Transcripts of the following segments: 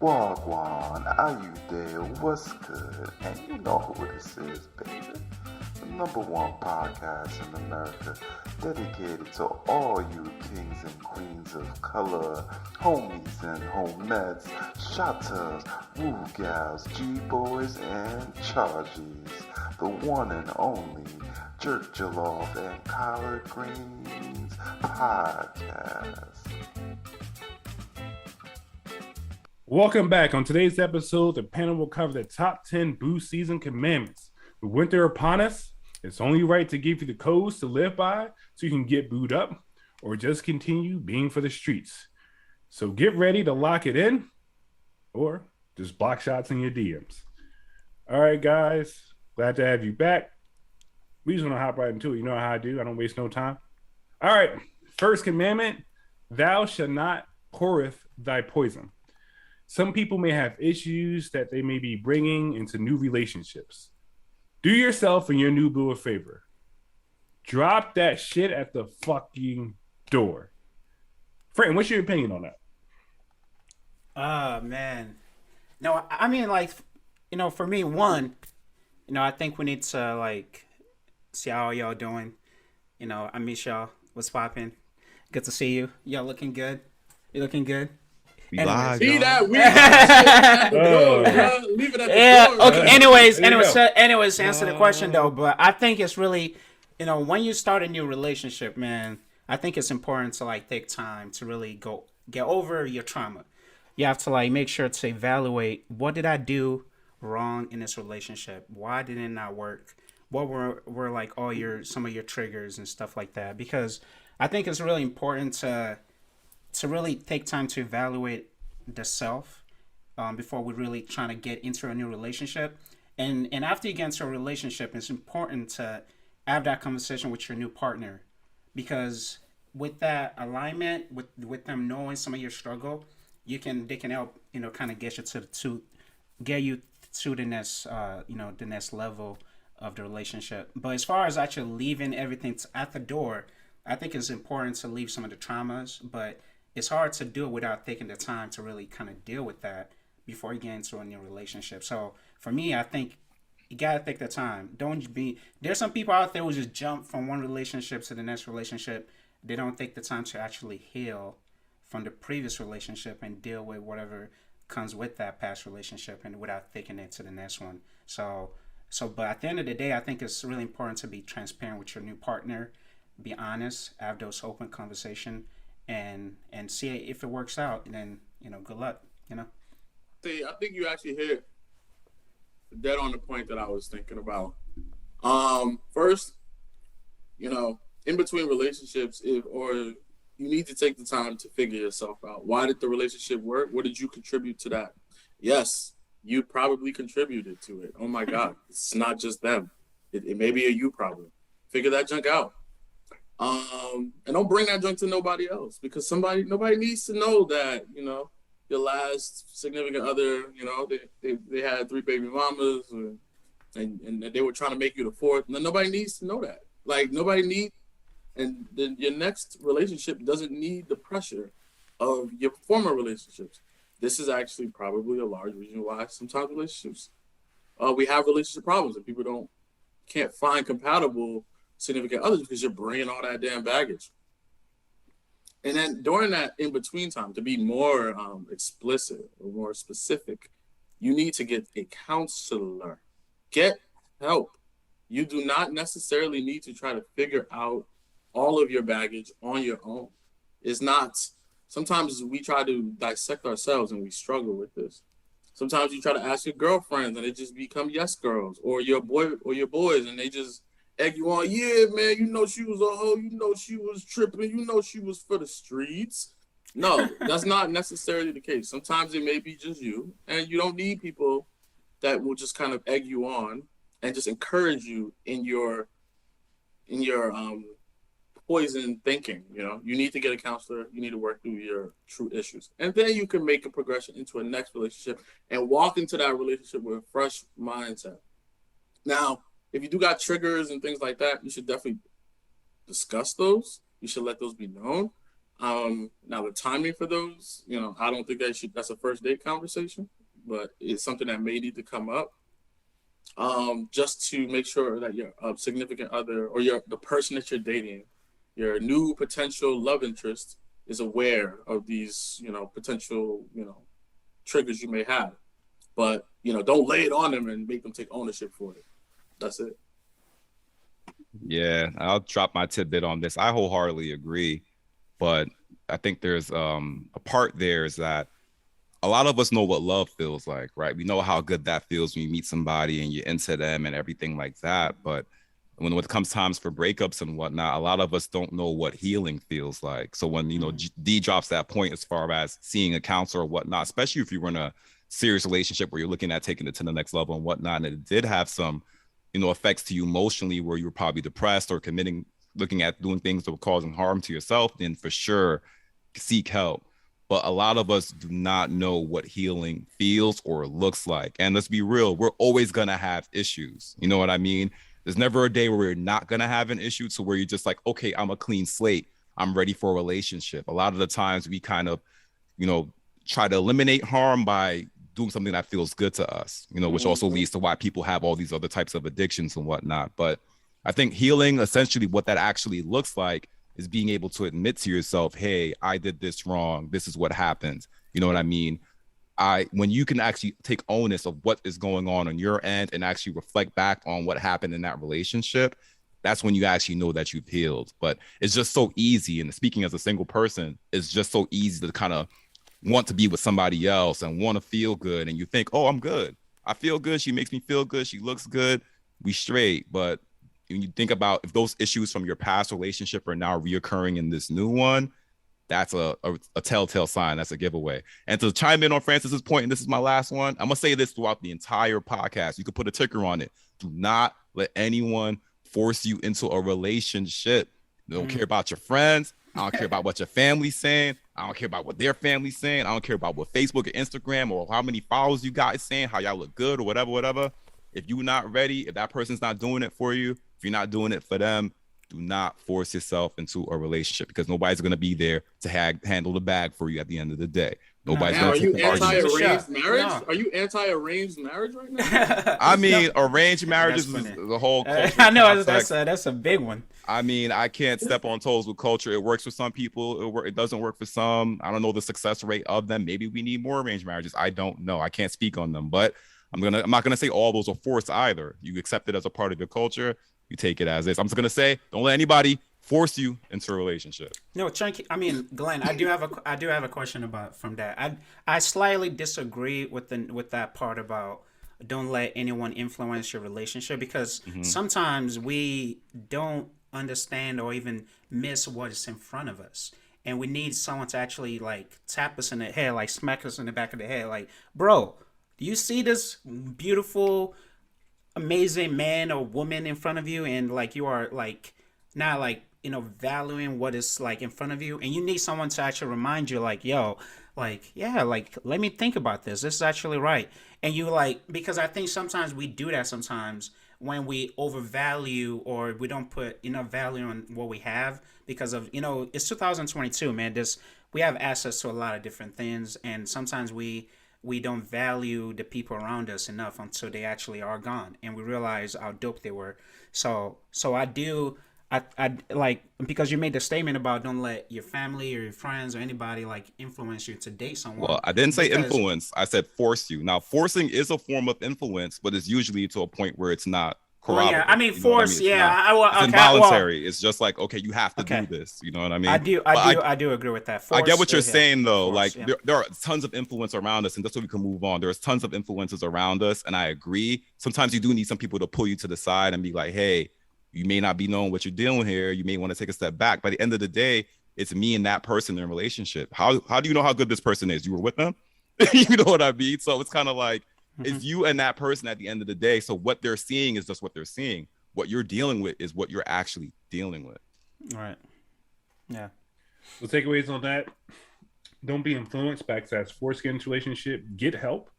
Wagwan, are you there? What's good? And you know who this is, baby. The number one podcast in America, dedicated to all you kings and queens of color, homies and homettes, shotters, woo gals, G-boys, and charges. The one and only Jerk Jollof and Collard Greens podcast. Welcome back. On today's episode, the panel will cover the top 10 boost season commandments. With winter upon us, it's only right to give you the codes to live by so you can get booed up or just continue being for the streets. So get ready to lock it in or just block shots in your DMs. All right, guys. Glad to have you back. We just want to hop right into it. You know how I do. I don't waste no time. All right. First commandment, thou shalt not poureth thy poison. Some people may have issues that they may be bringing into new relationships. Do yourself and your new boo a favor. Drop that shit at the fucking door. Frank, what's your opinion on that? Man. No, I mean, like, for me, I think we need to, see how y'all doing. I miss y'all. What's poppin'? Good to see you. Y'all looking good? You looking good? We live, See y'all. that? We at the door, bro. Leave it at the door. Okay. Anyways, answer the question though. But I think it's really, when you start a new relationship, man, I think it's important to take time to really get over your trauma. You have to make sure to evaluate, what did I do wrong in this relationship? Why did it not work? What were some of your triggers and stuff like that? Because I think it's really important to really take time to evaluate the self before we really trying to get into a new relationship. And after you get into a relationship, it's important to have that conversation with your new partner, because with that alignment, with them knowing some of your struggle, they can help kind of get you to the next level of the relationship. But as far as actually leaving everything at the door, I think it's important to leave some of the traumas, but it's hard to do it without taking the time to really kind of deal with that before you get into a new relationship. So for me, I think you gotta take the time. There's some people out there who just jump from one relationship to the next relationship. They don't take the time to actually heal from the previous relationship and deal with whatever comes with that past relationship, and without taking it to the next one. But at the end of the day, I think it's really important to be transparent with your new partner, be honest, have those open conversation, and see if it works out. And then good luck. See, I think you actually hit dead on the point that I was thinking about. First, in between relationships, you need to take the time to figure yourself out. Why did the relationship work? What did you contribute to that? Yes, you probably contributed to it. Oh my God, it's not just them. It may be a you problem. Figure that junk out. And don't bring that junk to nobody else, because nobody needs to know that, your last significant other, they had 3 baby mamas and they were trying to make you the 4th. And then nobody needs to know that. And then your next relationship doesn't need the pressure of your former relationships. This is actually probably a large reason why sometimes relationships, we have relationship problems and people can't find compatible significant others, because you're bringing all that damn baggage. And then during that in-between time, to be more explicit or more specific, you need to get a counselor. Get help. You do not necessarily need to try to figure out all of your baggage on your own. It's not. Sometimes we try to dissect ourselves and we struggle with this. Sometimes you try to ask your girlfriends and they just become yes girls, or your boy or your boys, and they just egg you on. Yeah, man, she was a hoe. She was tripping. She was for the streets. No, that's not necessarily the case. Sometimes it may be just you, and you don't need people that will just kind of egg you on and just encourage you in your poison thinking. You need to get a counselor. You need to work through your true issues, and then you can make a progression into a next relationship and walk into that relationship with a fresh mindset. Now, if you do got triggers and things like that, you should definitely discuss those. You should let those be known. Now the timing for those, I don't think that's a first date conversation, but it's something that may need to come up. Just to make sure that your significant other or the person that you're dating, your new potential love interest, is aware of these, potential, triggers you may have. But, don't lay it on them and make them take ownership for it. That's it. Yeah, I'll drop my tidbit on this. I wholeheartedly agree, but I think there's a part there is that a lot of us know what love feels like, right? We know how good that feels when you meet somebody and you're into them and everything like that. But when it comes times for breakups and whatnot, a lot of us don't know what healing feels like. So when, D drops that point as far as seeing a counselor or whatnot, especially if you're in a serious relationship where you're looking at taking it to the next level and whatnot, and it did have some, effects to you emotionally where you were probably depressed or looking at doing things that were causing harm to yourself, then for sure seek help. But a lot of us do not know what healing feels or looks like. And let's be real, we're always going to have issues. You know what I mean? There's never a day where we're not going to have an issue to where you're just like, okay, I'm a clean slate. I'm ready for a relationship. A lot of the times we kind of, try to eliminate harm by doing something that feels good to us, which also leads to why people have all these other types of addictions and whatnot. But I think healing, essentially what that actually looks like, is being able to admit to yourself, hey, I did this wrong. This is what happened. You know what I mean? When you can actually take onus of what is going on your end and actually reflect back on what happened in that relationship, that's when you actually know that you've healed. But it's just so easy. And speaking as a single person, it's just so easy to kind of want to be with somebody else and want to feel good. And you think, oh, I'm good. I feel good. She makes me feel good. She looks good. We straight. But when you think about if those issues from your past relationship are now reoccurring in this new one, that's a telltale sign. That's a giveaway. And to chime in on Francis's point, and this is my last one, I'm going to say this throughout the entire podcast. You can put a ticker on it. Do not let anyone force you into a relationship. They don't care about your friends. I don't care about what your family's saying. I don't care about what their family's saying. I don't care about what Facebook or Instagram or how many followers you got is saying, how y'all look good or whatever. If you're not ready, if that person's not doing it for you, if you're not doing it for them, do not force yourself into a relationship because nobody's going to be there to handle the bag for you at the end of the day. Nobody's going to take the argument. Anti-arranged marriage? No. Are you anti-arranged marriage right now? I mean, arranged marriages is the whole culture. I know that's a big one. I mean, I can't step on toes with culture. It works for some people. It doesn't work for some. I don't know the success rate of them. Maybe we need more arranged marriages. I don't know. I can't speak on them, but I'm not gonna say all those are forced either. You accept it as a part of your culture. You take it as is. I'm just gonna say, don't let anybody force you into a relationship. No, Chunky. I mean, Glenn. I do have a question from that. I slightly disagree with that part about don't let anyone influence your relationship because sometimes we don't understand or even miss what is in front of us. And we need someone to actually like tap us in the head, like smack us in the back of the head, like, bro, do you see this beautiful, amazing man or woman in front of you? And like you are like not like, valuing what is like in front of you. And you need someone to actually remind you like, yo, like, yeah, like, let me think about this. This is actually right. And you like, because I think sometimes we do that sometimes when we overvalue or we don't put enough value on what we have because of, it's 2022, man. We have access to a lot of different things. And sometimes we don't value the people around us enough until they actually are gone and we realize how dope they were. So I like, because you made the statement about don't let your family or your friends or anybody like influence you to date someone. Well, I didn't say influence. I said force you. Now, forcing is a form of influence, but it's usually to a point where it's not corroborated. Yeah, I mean, force. It's involuntary. It's just like, okay, you have to do this. You know what I mean? I do agree with that. Force, I get what you're saying, though. Force, like, there are tons of influence around us, and that's so we can move on. There's tons of influences around us, and I agree. Sometimes you do need some people to pull you to the side and be like, hey, you may not be knowing what you're doing here. You may want to take a step back. By the end of the day, it's me and that person in a relationship. How do you know how good this person is? You were with them? You know what I mean? So it's kind of like, it's you and that person at the end of the day. So what they're seeing is just what they're seeing. What you're dealing with is what you're actually dealing with. All right. Yeah. The takeaways on that: don't be influenced back to that forced get into relationship. Get help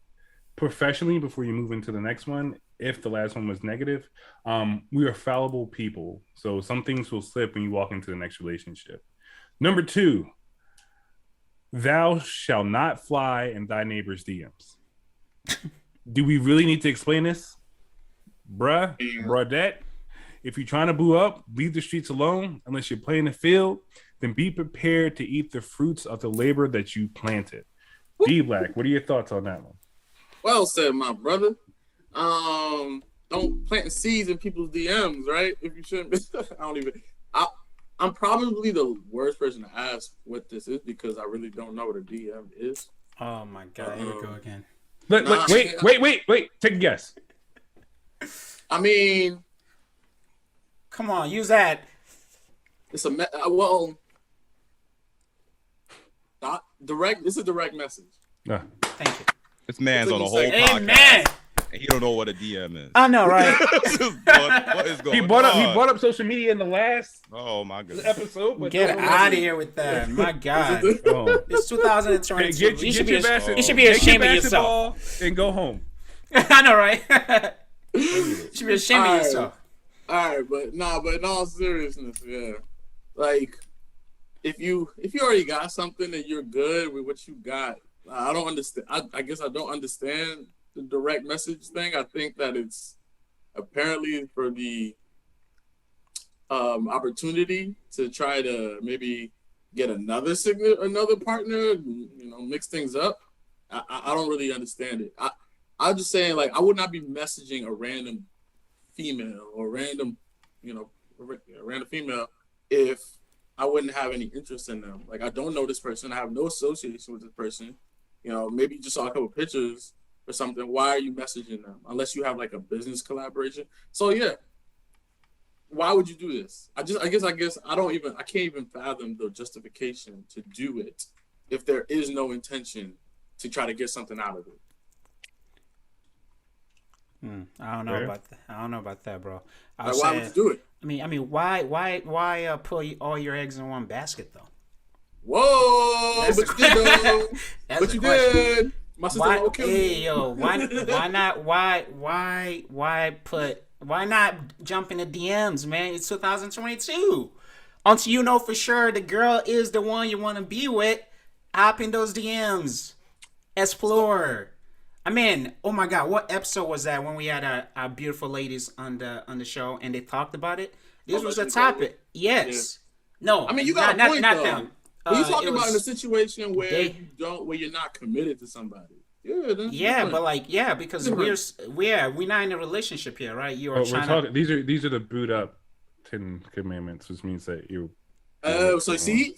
professionally before you move into the next one. If the last one was negative, we are fallible people. So some things will slip when you walk into the next relationship. Number 2, Thou shall not fly in thy neighbor's DMs. Do we really need to explain this? Bruh, if you're trying to boo up, leave the streets alone. Unless you're playing the field, then be prepared to eat the fruits of the labor that you planted. D-Black, what are your thoughts on that one? Well said, my brother. Don't plant seeds in people's DMs, right? If you shouldn't be. I'm probably the worst person to ask what this is because I really don't know what a DM is. Oh my God, here we go again. Wait. Take a guess. I mean, come on, use that. It's a direct. It's a direct message. Thank you. This man's on a whole Amen. podcast. And he don't know what a DM is. I know, right? what is going He brought up social media in the last my goodness. episode. But Get out of here with that. My God. It's 2022. You should be Get ashamed your of yourself. basketball and go home. I know, right? You should be ashamed of yourself. All right, but in all seriousness, yeah. Like, if you already got something and you're good with what you got, I don't understand. I guess I don't understand the direct message thing. I think that it's apparently for the opportunity to try to maybe get another partner, mix things up. I don't really understand it. I'm just saying, like, I would not be messaging a random female or random female if I wouldn't have any interest in them. Like, I don't know this person. I have no association with this person. Maybe you just saw a couple pictures or something. Why are you messaging them? Unless you have like a business collaboration. So yeah, why would you do this? I guess I can't even fathom the justification to do it if there is no intention to try to get something out of it. I don't know about that. I don't know about that, bro. Why would you do it? I mean, why put all your eggs in one basket though? Whoa! That's but you did, though. That's but the you question. did. My sister won't kill me. Hey, yo, why not? Why not jump into DMs, man? It's 2022. Until you know for sure the girl is the one you want to be with, hop in those DMs, explore. I mean, oh my God, what episode was that when we had our beautiful ladies on the show and they talked about it? This was the topic. Yes. Yeah. No, I mean, you got a point, not though. them. You talking about in a situation where you're not committed to somebody. Yeah, because we're not in a relationship here, right? You are trying these are the boot up 10 commandments, which means that you. So see,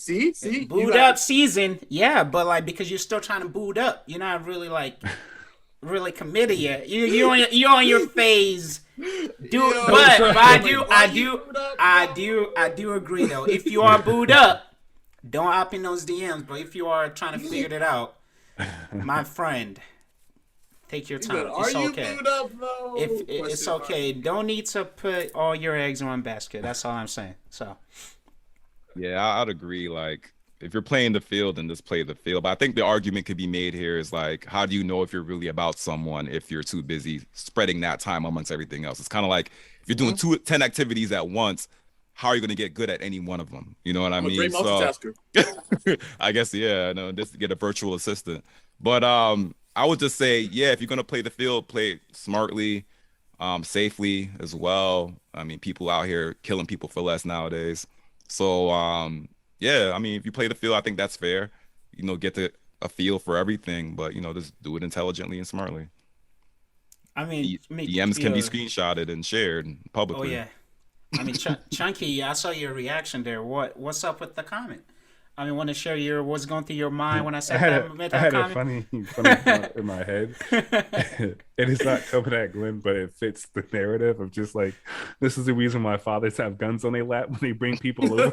boot up season, yeah, but like because you're still trying to boot up, you're not really like really committed yet. You're on your phase. I do agree though. If you are booed up, don't hop in those DMs. But if you are trying to figure it out, my friend, take your time. It's okay. It's okay. Don't need to put all your eggs in one basket. That's all I'm saying. So. Yeah, I'd agree. Like, if you're playing the field, then just play the field. But I think the argument could be made here is like, how do you know if you're really about someone if you're too busy spreading that time amongst everything else? It's kind of like if you're doing 10 activities at once, how are you going to get good at any one of them? You know what I mean? I'm a great multitasker. I guess, yeah, no, just to get a virtual assistant. But I would just say, yeah, if you're going to play the field, play it smartly, safely as well. I mean, people out here killing people for less nowadays. So, yeah, I mean, if you play the field, I think that's fair. Get a feel for everything, but, just do it intelligently and smartly. I mean, DMs can be screenshotted and shared publicly. Oh, yeah. I mean, Chunky, I saw your reaction there. What's up with the comment? I mean, want to share what's going through your mind when I said that? I had a funny thought in my head. And it's not coming at Glenn, but it fits the narrative of just like, this is the reason why fathers have guns on their lap when they bring people over.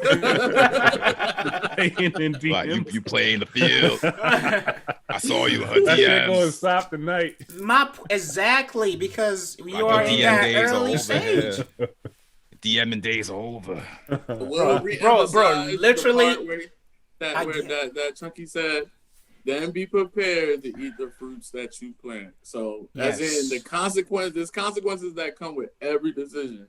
Like, you play in the field. I saw you on that DMs. shit going stop tonight. Exactly, because you are in that early stage. Yeah. DMing days are over. Bro, literally. That Chunky said, then be prepared to eat the fruits that you plant. So, as in there's consequences that come with every decision.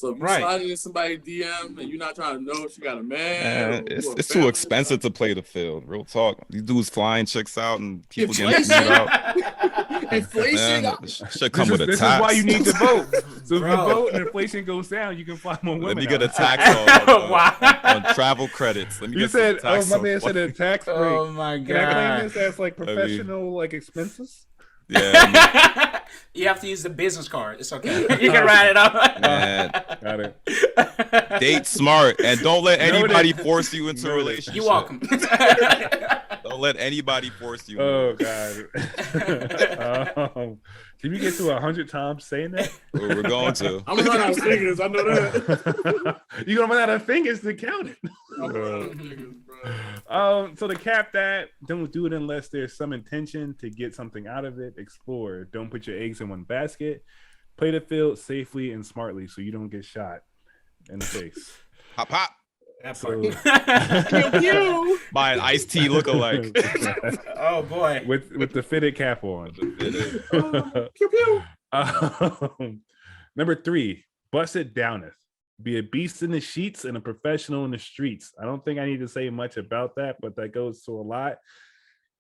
So if you Right. slide into somebody's DM and you're not trying to know if she got a man, Man, it's too expensive to play the field. Real talk. These dudes flying chicks out and people getting Inflation. screwed out. Inflation. Man, should come with a This tax. is why you need to vote. So if you Bro. vote and inflation goes down, you can fly more women. Let me get a out. tax Wow. on travel credits. Let me You get some said, tax my on man said a tax break. Oh my Can I claim god. this as like professional like expenses? Yeah, You have to use the business card. It's okay. You can write it up. man. Got it. Date smart and don't let Noted. anybody force you into a Noted. relationship. You're welcome. Don't let anybody force you. Oh god. Can you get to 100 times saying that? We're going to. I'm gonna run out of fingers. I know that. You're gonna run out of fingers to count it. I'm gonna run out of fingers, bro. So to cap that, don't do it unless there's some intention to get something out of it. Explore. Don't put your eggs in one basket. Play the field safely and smartly so you don't get shot in the face. Hop, hop. That So, part. Pew, pew. Buy an iced tea lookalike. Oh boy. with the fitted cap on. Pew, pew. Number 3, bust it downeth. Be a beast in the sheets and a professional in the streets. I don't think I need to say much about that, but that goes to a lot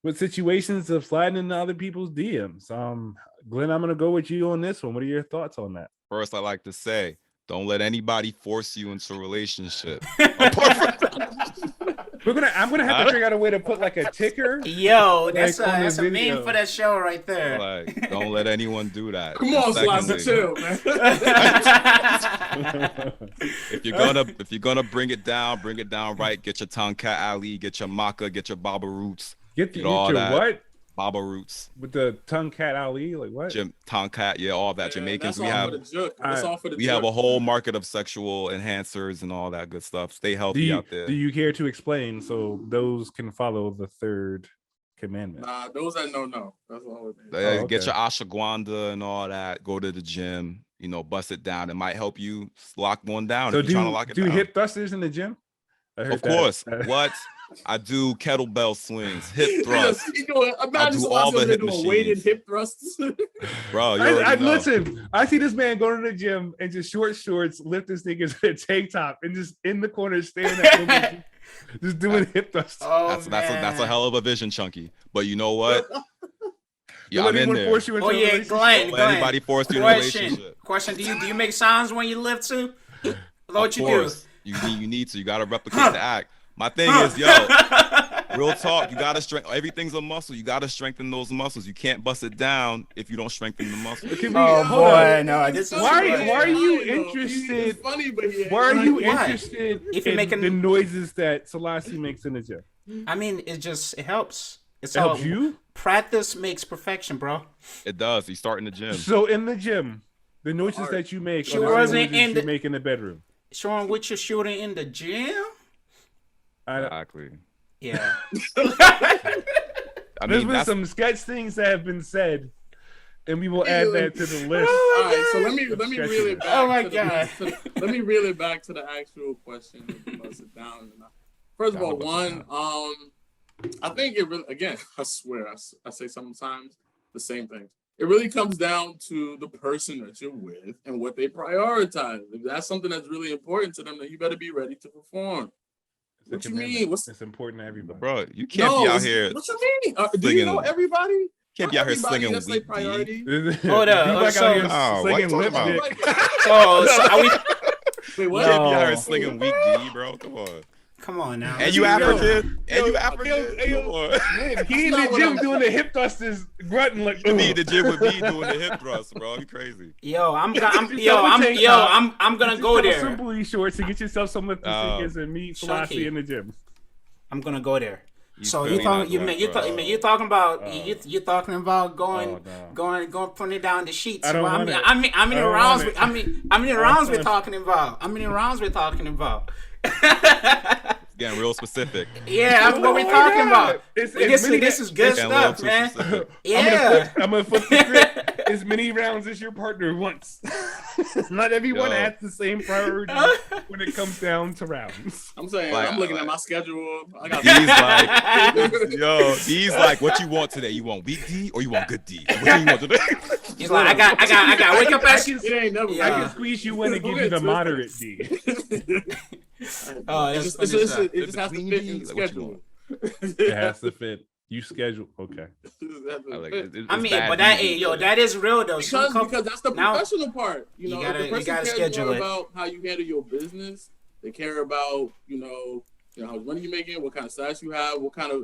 with situations of sliding into other people's DMs. Glenn, I'm gonna go with you on this one. What are your thoughts on that? First, I like to say, don't let anybody force you into a relationship. I'm gonna have to figure out a way to put like a ticker. Yo, that's Like, on the a video. meme for that show right there. Like, don't let anyone do that. Come on, Secondly, Slicer, chill, man. if you're gonna bring it down right. Get your Tonkat Ali, get your Maca, get your Baba Roots, Get Get all your that. what Baba Roots, with the tongue cat Ali? Like what? Tonkat, yeah, all that. Jamaicans, we have That's all for the we have jerk. a whole market of sexual enhancers and all that good stuff. Stay Do healthy you, out there. do you care to explain so those can follow the third commandment? Nah, those that know. That's all it is. Oh, Get okay. your ashwagandha and all that. Go to the gym. Bust it down. It might help you lock one down So if you're trying to lock it do down. hip thrusters in the gym? I heard Of that. course. What? I do kettlebell swings, hip thrusts. Imagine do all the Slicer hip doing weighted machines. hip thrusts. Bro, you already know. Listen, I see this man going to the gym and just short shorts, lift his niggas in a tank top, and just in the corner staring at just doing hip thrusts. Oh, That's a hell of a vision, Chunky. But you know what? Yeah, Don't I'm let in anyone there. force you into Oh a yeah, relationship. Glenn. Don't let anybody force you in a relationship. Question. Do you make signs when you lift too? What Of you course. You need to. You gotta replicate the act. My thing is, real talk. You gotta strengthen. Everything's a muscle. You gotta strengthen those muscles. You can't bust it down if you don't strengthen the muscle. It can be- Oh hold on. boy, no. This is Why are you He's interested? funny, but he ain't Why are you Why? interested If you're in making- the noises that Selassie makes in the gym? I mean, it helps. It's It helps all- you? Practice makes perfection, bro. It does. You start in the gym. So in the gym, the noises that you make She are the wasn't noises in you the- make in the bedroom. Showing what you're shooting in the gym. Exactly. Yeah. I There's mean, been that's some sketch things that have been said, and we will add that to the list. All right, so let me reel it back. Oh my to the- God. let me reel it back to the actual question. And bust it down. First of all, one, I think it really, again, I swear, I say sometimes the same thing. It really comes down to the person that you're with and what they prioritize. If that's something that's really important to them, then you better be ready to perform. What It's a you commandment. mean? What's It's important to everybody. bro. You can't be out here. What you mean? Do you know everybody? Can't be out here Not everybody, slinging that's their weak D. priority. Hold up, You like so- out here Oh, what slinging you lip talking dick. So are we? Wait, what? No. Can't be out here slinging weak D, bro. Come on. Come on now. And you African. And you African. Come on. Man, he in not the what gym I'm doing the hip thrusters, grunting like. You be in "Ugh." the gym with me doing the hip thrust, bro. You crazy. I'm Just tell him to take I'm gonna Just go tell there. some booty shorts to get yourself some lip Oh. stickers and meet Chunky. Selassie in the gym. I'm gonna go there. So feel you me? talking Not going, bro. you talking about you talking about going Oh, no. going putting it down the sheets. I don't Well, want it. how many I don't rounds want it. how many rounds we're talking about? How many rounds we're talking about? Getting real specific. Yeah, that's what we're Oh my talking God. about. It's This many is good Getting a little stuff, too man. specific. Yeah. I'm gonna flip the script. as many rounds as your partner wants. Not everyone has the same priority when it comes down to rounds. I'm saying, Like, I'm looking at my schedule. I got D's like, what you want today? You want weak D or you want good D? What do you want today? He's like, I got wake up at. it ain't never. I can squeeze you in and give you the moderate D. Oh, It that's just funny. has to fit in the Like, what you schedule. It has to fit. You schedule. Okay. I mean, but that is real though. Because that's the professional part. You know, gotta- if the you person gotta cares schedule more it. about how you handle your business. They care about how much money you're making, what kind of status you have, what kind of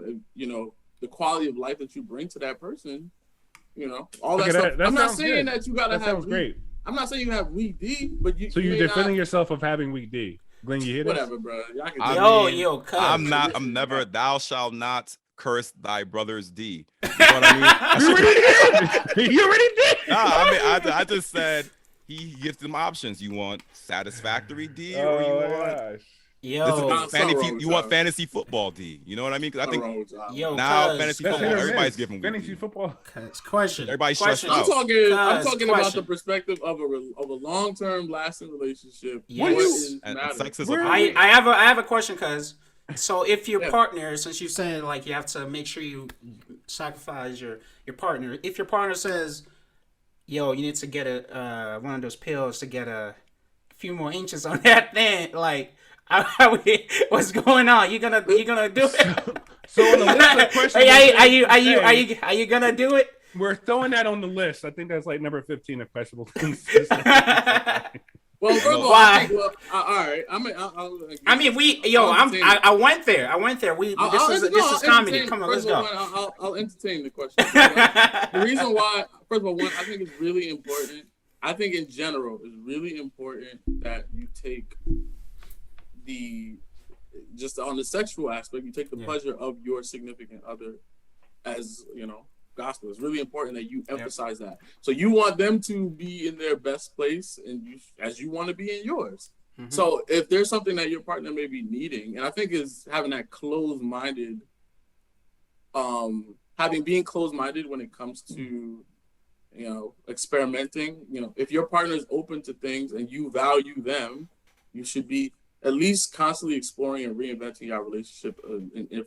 the quality of life that you bring to that person. All that stuff. I'm not saying that you gotta That have. sounds great. I'm not saying you have weak D, but you. So you're may defending not, yourself of having weak D. Glenn, you hit it? whatever, bro. Y'all can Cuz. I'm never, thou shalt not curse thy brother's D. You know what I mean? You already did. I just said he gives them options. You want satisfactory D or you want you want fantasy football D. You know what I mean? Because I think now fantasy football, everybody's giving fantasy football. Question. Everybody's stressed I'm out. talking about the perspective of a long-term lasting relationship. Yes. What is And matter? sex is I have a question, cuz. So if your partner, since you said like you have to make sure you sacrifice your partner, if your partner says, "Yo, you need to get one of those pills to get a few more inches on that thing," like, what's going on? You gonna do it? So on the list of questions, Are you gonna do it? we're throwing that on the list. I think that's like number 15 of questionable things. Well, first of all, Why? all right. I went there. This is comedy. Come on, let's go. I'll entertain the question. The reason why, first of all, I think it's really important. I think in general, it's really important that you take just on the sexual aspect, you take the pleasure of your significant other as, gospel. It's really important that you emphasize that. So you want them to be in their best place and as you want to be in yours. Mm-hmm. So if there's something that your partner may be needing, and I think is having that closed-minded, being closed-minded when it comes to, experimenting, if your partner is open to things and you value them, you should be at least constantly exploring and reinventing your relationship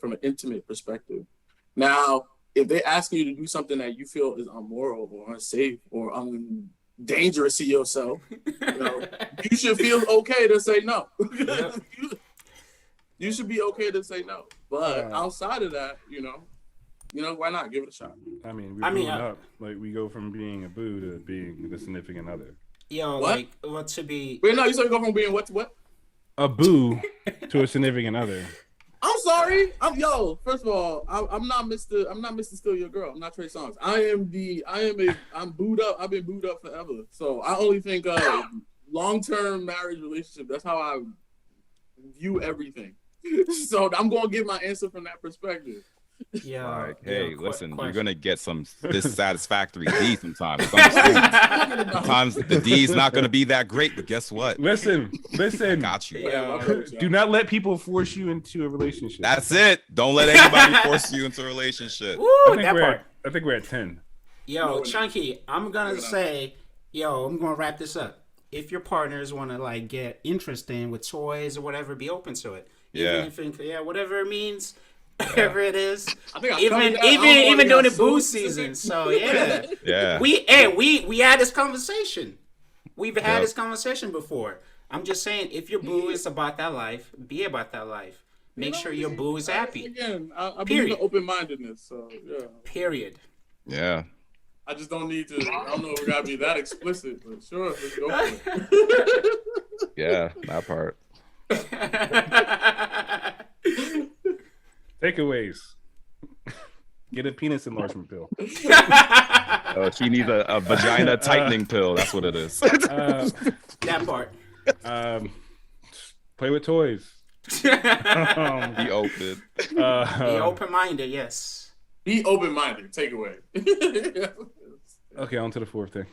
from an intimate perspective. Now, if they ask you to do something that you feel is immoral or unsafe or dangerous to yourself, you should feel okay to say no. You should be okay to say no. But outside of that, why not give it a shot? I mean, we're moving up. Like, we go from being a boo to being the significant other. Wait, no, you said we go from being what to what? A boo to a significant other. I'm sorry. First of all, I'm not Mr. Steal Your Girl. I'm not Trey Songz. I'm booed up. I've been booed up forever. So I only think long-term marriage relationship. That's how I view everything. So I'm going to give my answer from that perspective. Yeah. Hey, listen, you're gonna get some dissatisfactory D sometimes. Sometimes the D's not gonna be that great, but guess what? Listen. Got you. Do not let people force you into a relationship. That's it. Don't let anybody force you into a relationship. Woo, I think we're at 10. Chunky, I'm gonna wrap this up. If your partners want to get interesting with toys or whatever, be open to it. Whatever it means. Whatever it is, even during the boo season. So we had this conversation. We've had this conversation before. I'm just saying, if your boo is about that life, be about that life. Make sure your boo is happy. Again, I believe in open-mindedness. So Period. Yeah. I just don't need to. I don't know if we gotta be that explicit, but sure, let's go for it. Yeah, that part. Takeaways. Get a penis enlargement pill. She needs a vagina tightening pill. That's what it is. That part. Play with toys. Be open. Be open-minded, yes. Be open-minded. Takeaway. Okay, on to the fourth thing.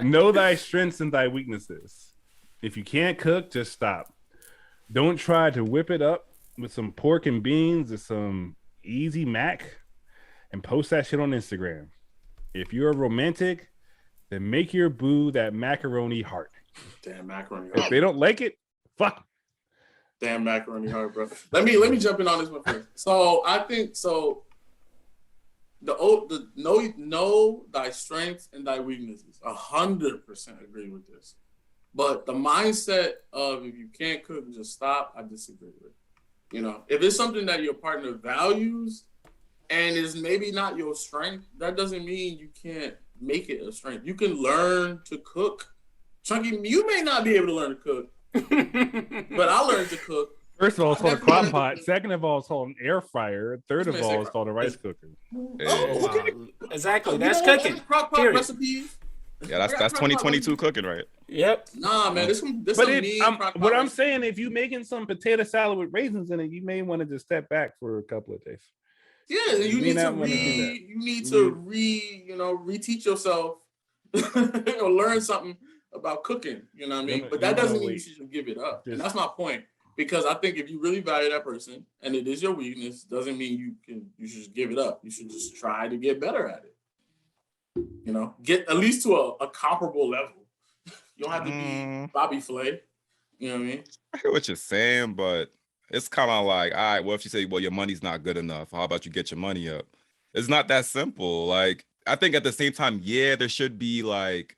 Know thy strengths and thy weaknesses. If you can't cook, just stop. Don't try to whip it up with some pork and beans or some easy mac and post that shit on Instagram. if you're a romantic, then make your boo that macaroni heart. Damn macaroni If heart. they don't like it, fuck 'em. Damn macaroni heart, bro. Let me jump in on this one first. So I think so. The know thy strengths and thy weaknesses. 100% agree with this. But the mindset of if you can't cook, just stop. I disagree with. You know, if it's something that your partner values and is maybe not your strength, that doesn't mean you can't make it a strength. You can learn to cook. Chunky, you may not be able to learn to cook, but I learned to cook. First of all, it's called a crock pot. Second of all, it's called an air fryer. Third of all, it's called a rice cooker. Oh, wow. Exactly. That's cooking. Crock pot recipes. Yeah, that's 2022 cooking, right? Yep. Nah, man, this what I'm saying, if you making some potato salad with raisins in it, you may want to just step back for a couple of days. Yeah, you need to reteach yourself or learn something about cooking. You know what I mean? But that doesn't mean you should give it up. And that's my point. Because I think if you really value that person and it is your weakness, doesn't mean you should just give it up. You should just try to get better at it. You know, get at least to a comparable level. You don't have to be Bobby Flay. You know what I mean? I hear what you're saying, but it's kind of like, all right, well, if you say, well, your money's not good enough, how about you get your money up? It's not that simple. Like, I think at the same time, yeah, there should be like,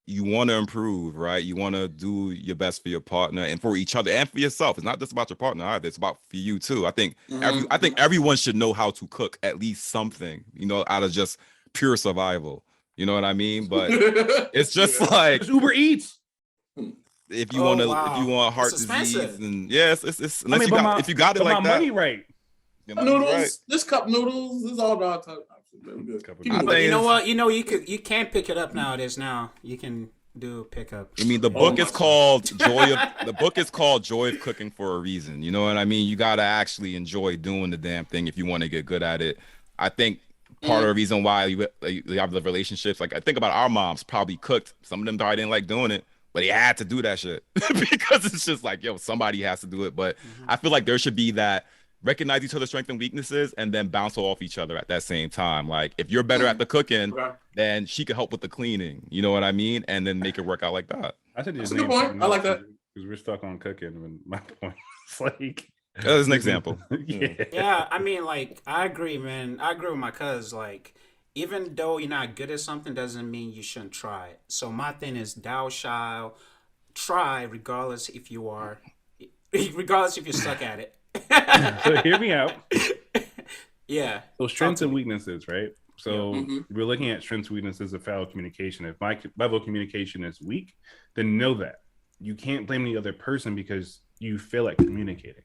you want to improve, right? You want to do your best for your partner and for each other and for yourself. It's not just about your partner either. It's about for you too. I think I think everyone should know how to cook at least something, you know, out of just pure survival. You know what I mean? But it's just like it's Uber Eats. If you want heart disease and yes, it's if you got it like that. Money right. Noodles, right. This cup noodles is all about. But you know what? You know you can pick it up nowadays. Now you can do pickup. I mean, the book is called Joy of Cooking for a reason. You know what I mean? You gotta actually enjoy doing the damn thing if you want to get good at it. I think part of the reason why you have the relationships, like I think about our moms probably cooked. Some of them probably didn't like doing it, but they had to do that shit because it's just like, yo, somebody has to do it. But I feel like there should be that. Recognize each other's strengths and weaknesses and then bounce off each other at that same time. Like if you're better at the cooking, then she can help with the cleaning. You know what I mean? And then make it work out like that. That's a good point. I like that. Because we're stuck on cooking. And my point is like... That's an example. Yeah, I mean, like, I agree, man. I agree with my cuz. Like, even though you're not good at something doesn't mean you shouldn't try it. So my thing is thou shalt try regardless if you suck at it. So hear me out. Yeah. So strengths and weaknesses, right? So we're looking at strengths and weaknesses of fellow communication. If my level of communication is weak, then know that. You can't blame the other person because you fail at communicating.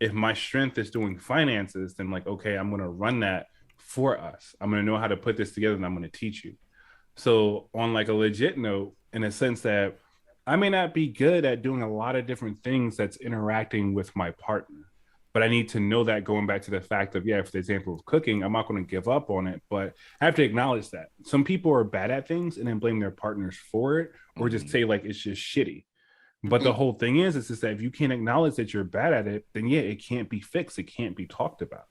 If my strength is doing finances, then like, okay, I'm going to run that for us. I'm going to know how to put this together and I'm going to teach you. So on like a legit note, in a sense that I may not be good at doing a lot of different things that's interacting with my partner. But I need to know that going back to the fact of, for the example of cooking, I'm not going to give up on it, but I have to acknowledge that. Some people are bad at things and then blame their partners for it or just say like, it's just shitty. But the whole thing is just that if you can't acknowledge that you're bad at it, then it can't be fixed. It can't be talked about.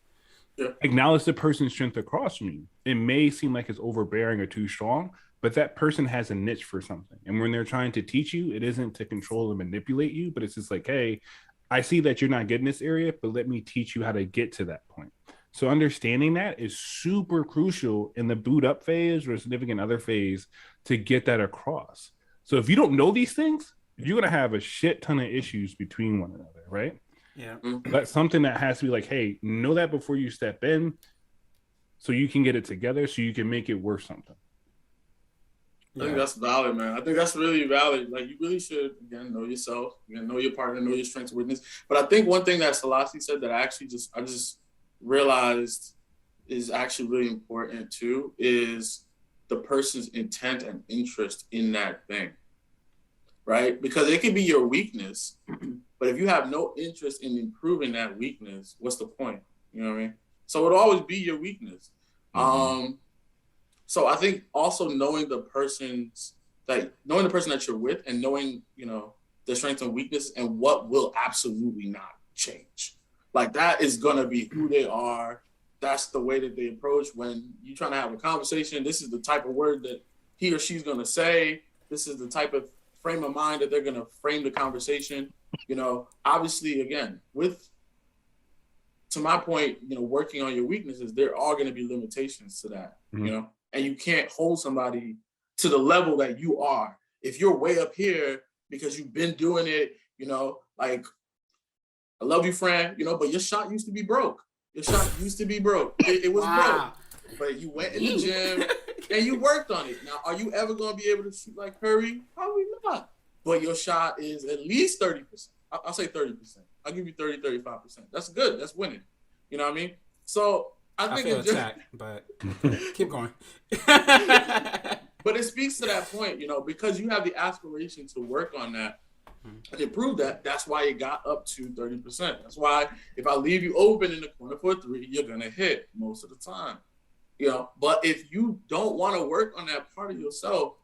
Yeah. Acknowledge the person's strength across from you. It may seem like it's overbearing or too strong, but that person has a niche for something. And when they're trying to teach you, it isn't to control and manipulate you, but it's just like, hey, I see that you're not good in this area, but let me teach you how to get to that point. So understanding that is super crucial in the boot up phase or significant other phase to get that across. So if you don't know these things, you're going to have a shit ton of issues between one another, right? Yeah. That's something that has to be like, hey, know that before you step in so you can get it together so you can make it worth something. I think that's valid, man. I think that's really valid. Like, you really should, again, know yourself, know your partner, know your strengths and weaknesses. But I think one thing that Selassie said that I just realized is actually really important too is the person's intent and interest in that thing, right? Because it can be your weakness, but if you have no interest in improving that weakness, what's the point? You know what I mean? So it'll always be your weakness. So I think also knowing the person that you're with and knowing, their strengths and weaknesses and what will absolutely not change. Like that is going to be who they are. that's the way that they approach when you're trying to have a conversation. This is the type of word that he or she's going to say. This is the type of frame of mind that they're going to frame the conversation. You know, obviously, again, to my point, you know, working on your weaknesses, there are going to be limitations to that, you know, and you can't hold somebody to the level that you are. If you're way up here because you've been doing it, you know, like, I love you, friend, you know, but your shot used to be broke. Your shot used to be broke. It was broke. But you went in the gym and you worked on it. Now, are you ever going to be able to shoot like Curry? Probably not. But your shot is at least 30%. I'll say 30%. I'll give you 30, 35%. That's good. That's winning. You know what I mean? So I think feel attacked, but keep going. But it speaks to that point, you know, because you have the aspiration to work on that and improve that. That's why it got up to 30%. That's why if I leave you open in the corner for a three, you're gonna hit most of the time. You know, but if you don't want to work on that part of yourself,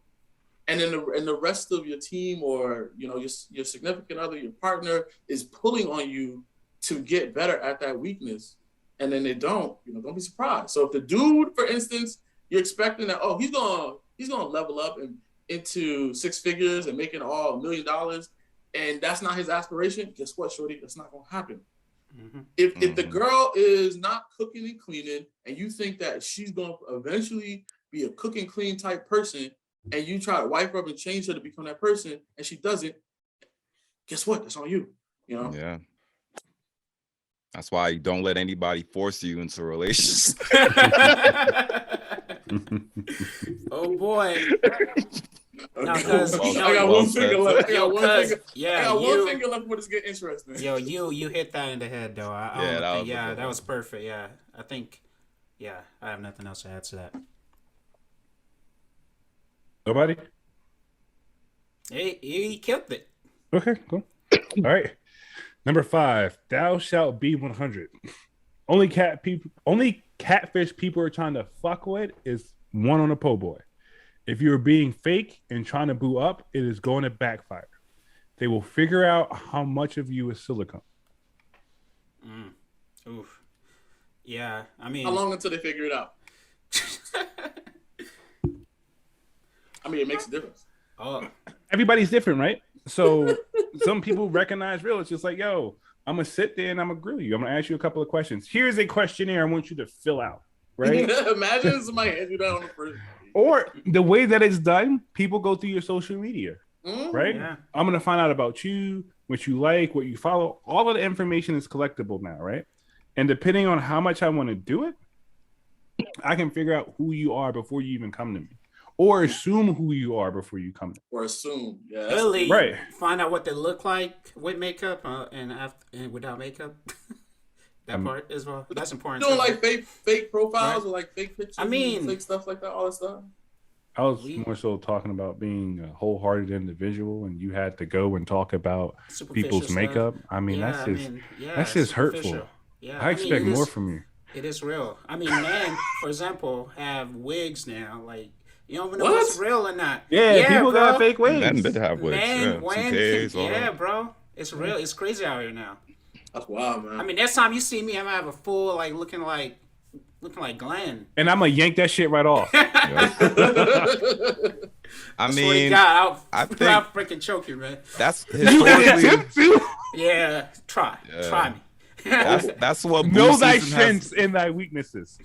and then the rest of your team or, you know, your significant other, your partner is pulling on you to get better at that weakness, and then they don't, you know, don't be surprised. So if the dude, for instance, you're expecting that, oh, he's gonna level up and into six figures and making all $1 million, and that's not his aspiration, guess what, shorty? That's not gonna happen. If the girl is not cooking and cleaning, and you think that she's gonna eventually be a cook and clean type person, and you try to wipe her up and change her to become that person, and she doesn't, guess what? That's on you. You know? Yeah. That's why you don't let anybody force you into a relationship. Oh boy. No, because I got one finger left. I got one finger left for this to get interesting. Yo, you hit that in the head though. That was perfect. Yeah, I think. Yeah, I have nothing else to add to that. Nobody? Hey, he killed it. Okay, cool. All right. Number 5, thou shalt be 100. Only catfish people are trying to fuck with is one on a po' boy. If you're being fake and trying to boo up, it is going to backfire. They will figure out how much of you is silicone. Oof. Yeah, I mean, how long until they figure it out? I mean, it makes a difference. Oh, everybody's different, right? So some people recognize real. It's just like, yo, I'm gonna sit there and I'm gonna grill you. I'm gonna ask you a couple of questions. Here's a questionnaire I want you to fill out. Right? Imagine somebody hands you that on the first. Or the way that it's done, people go through your social media, right? Yeah. I'm gonna find out about you, what you like, what you follow. All of the information is collectible now, right? And depending on how much I want to do it, I can figure out who you are before you even come to me. Or assume who you are before you come. Or assume, yeah. Really, right. Find out what they look like with makeup and without makeup. That part as well. That's important. Doing like fake profiles, right? Or like fake pictures. I mean, fake stuff like that, all that stuff. I was more so talking about being a wholehearted individual, and you had to go and talk about people's stuff. Makeup. I mean, that's just hurtful. Yeah, I expect more from you. It is real. I mean, men, for example, have wigs now. Like, you don't even know if it's real or not. Yeah, people got fake wigs. Men did have wigs. Bro. It's real. It's crazy out here now. That's wild, man. I mean, next time you see me, I'm gonna have a full looking like Glenn. And I'm gonna yank that shit right off. I mean, I'll freaking choke you, man. That's historically. Yeah, try me. That's what know thy strengths and thy weaknesses.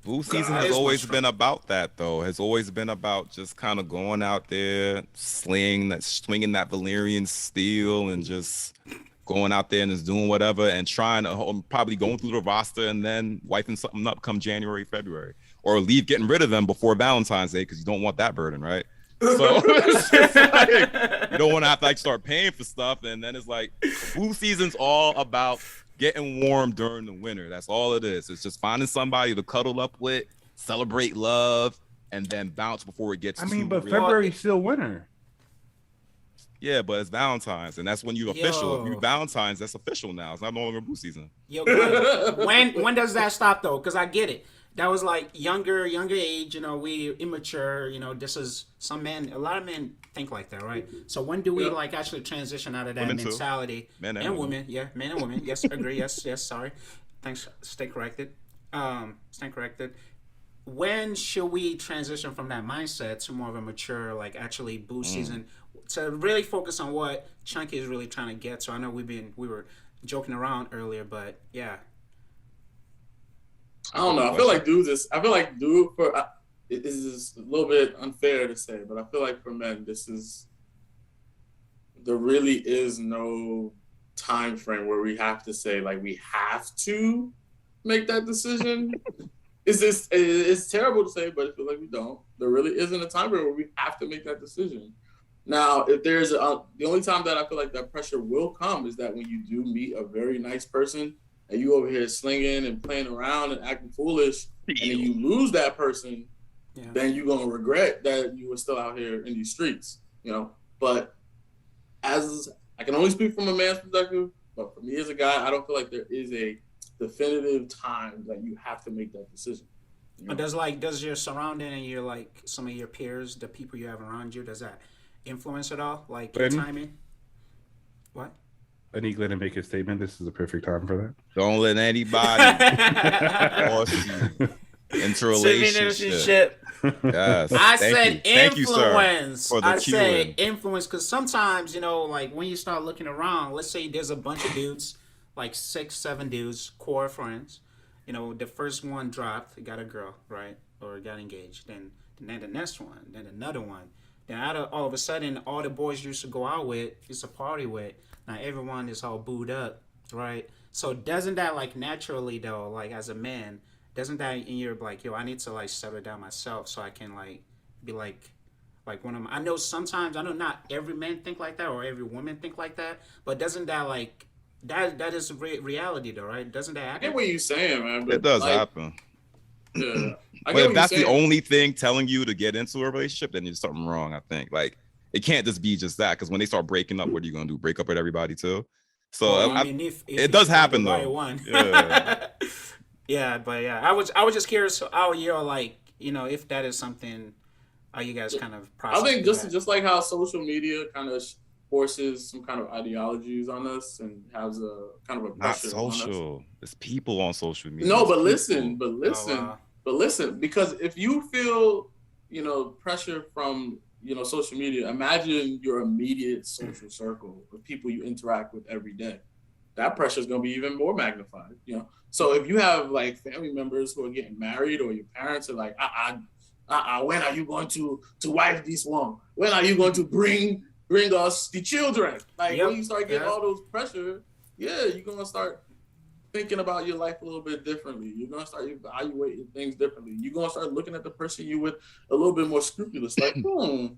Boo season has always been about that, though. Has always been about just kind of going out there, swinging that Valyrian steel, and just going out there and just doing whatever, and trying to probably going through the roster and then wiping something up come January, February, or getting rid of them before Valentine's Day because you don't want that burden, right? So it's just like, you don't want to have to start paying for stuff, and then it's like Boo season's all about getting warm during the winter. That's all it is. It's just finding somebody to cuddle up with, celebrate love, and then bounce before it gets. But February's still winter. Yeah, but it's Valentine's, and that's when you official. If you Valentine's, that's official now. It's not no longer Boo season. Yo, when does that stop though? Because I get it. That was like younger age. You know, we immature. You know, this is a lot of men think like that, right? So when do we actually transition out of that mentality? Men and women. Yeah, men and women. Yes, agree. Yes. Sorry. Thanks. Stay corrected. stand corrected. When should we transition from that mindset to more of a mature, like actually boost season, to really focus on what Chunky is really trying to get? So I know we were joking around earlier, but yeah. I don't know. I feel like dude for it is a little bit unfair to say, but I feel like for men, there really is no time frame where we have to say like we have to make that decision. It's terrible to say, but I feel like we don't. There really isn't a time frame where we have to make that decision. Now, if there's the only time that I feel like that pressure will come is that when you do meet a very nice person and you over here slinging and playing around and acting foolish, and then you lose that person, then you're gonna regret that you were still out here in these streets, you know. But as I can only speak from a man's perspective, but for me as a guy, I don't feel like there is a definitive time that you have to make that decision. You know? Does your surrounding and your like some of your peers, the people you have around you, does that influence at all? Like your timing? What? I need Glenn to make a statement. This is the perfect time for that. Don't let anybody force you into a relationship. Yes. I said influence. Thank you, I say influence because sometimes, you know, like when you start looking around, let's say there's a bunch of dudes, like 6-7 dudes, core friends. You know, the first one dropped, got a girl, right? Or got engaged. Then the next one, then another one. Then all of a sudden, all the boys used to go out with, used to party with, now everyone is all booed up, right? So doesn't that like naturally though, like as a man, doesn't that in your like, yo, I need to like settle down myself so I can like be like one of my, I know sometimes, I know not every man think like that or every woman think like that, but doesn't that like, that is reality though, right? Doesn't that happen? I get what you're saying, man. But it does happen. Yeah. But if that's the only thing telling you to get into a relationship, then there's something wrong, I think. Like, it can't just be just that, because when they start breaking up, what are you going to do? Break up with everybody too? So well, I mean, if it does happen though. One. Yeah. Yeah, but yeah, I was just curious how you're like, you know, if that is something, are you guys kind of process? I think just like how social media kind of forces some kind of ideologies on us and has a kind of a pressure Not social. On us. It's people on social media. No, but it's listen, because if you feel, you know, pressure from, you know, social media, imagine your immediate social circle of people you interact with every day. That pressure is going to be even more magnified, you know? So if you have like family members who are getting married, or your parents are like, when are you going to wife this one? When are you going to bring us the children? Like when you start getting all those pressure, you're going to start thinking about your life a little bit differently. You're going to start evaluating things differently. You're going to start looking at the person you with a little bit more scrupulous. Like, you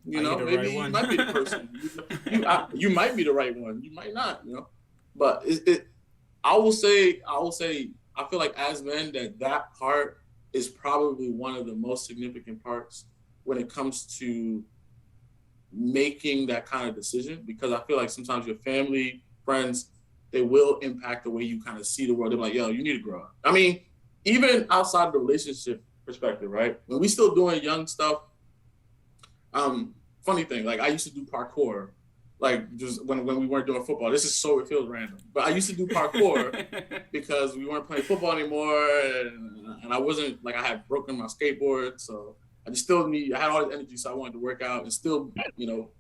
know, maybe you might be the person. You might be the right one. You might not, you know. But I will say, I feel like as men that part is probably one of the most significant parts when it comes to making that kind of decision, because I feel like sometimes your family, friends, they will impact the way you kind of see the world. They're like, yo, you need to grow up. I mean, even outside of the relationship perspective, right? When we still doing young stuff, funny thing, like I used to do parkour, like just when we weren't doing football. It feels random, but I used to do parkour because we weren't playing football anymore, and I wasn't, like, I had broken my skateboard, so I had all this energy, so I wanted to work out and still, you know,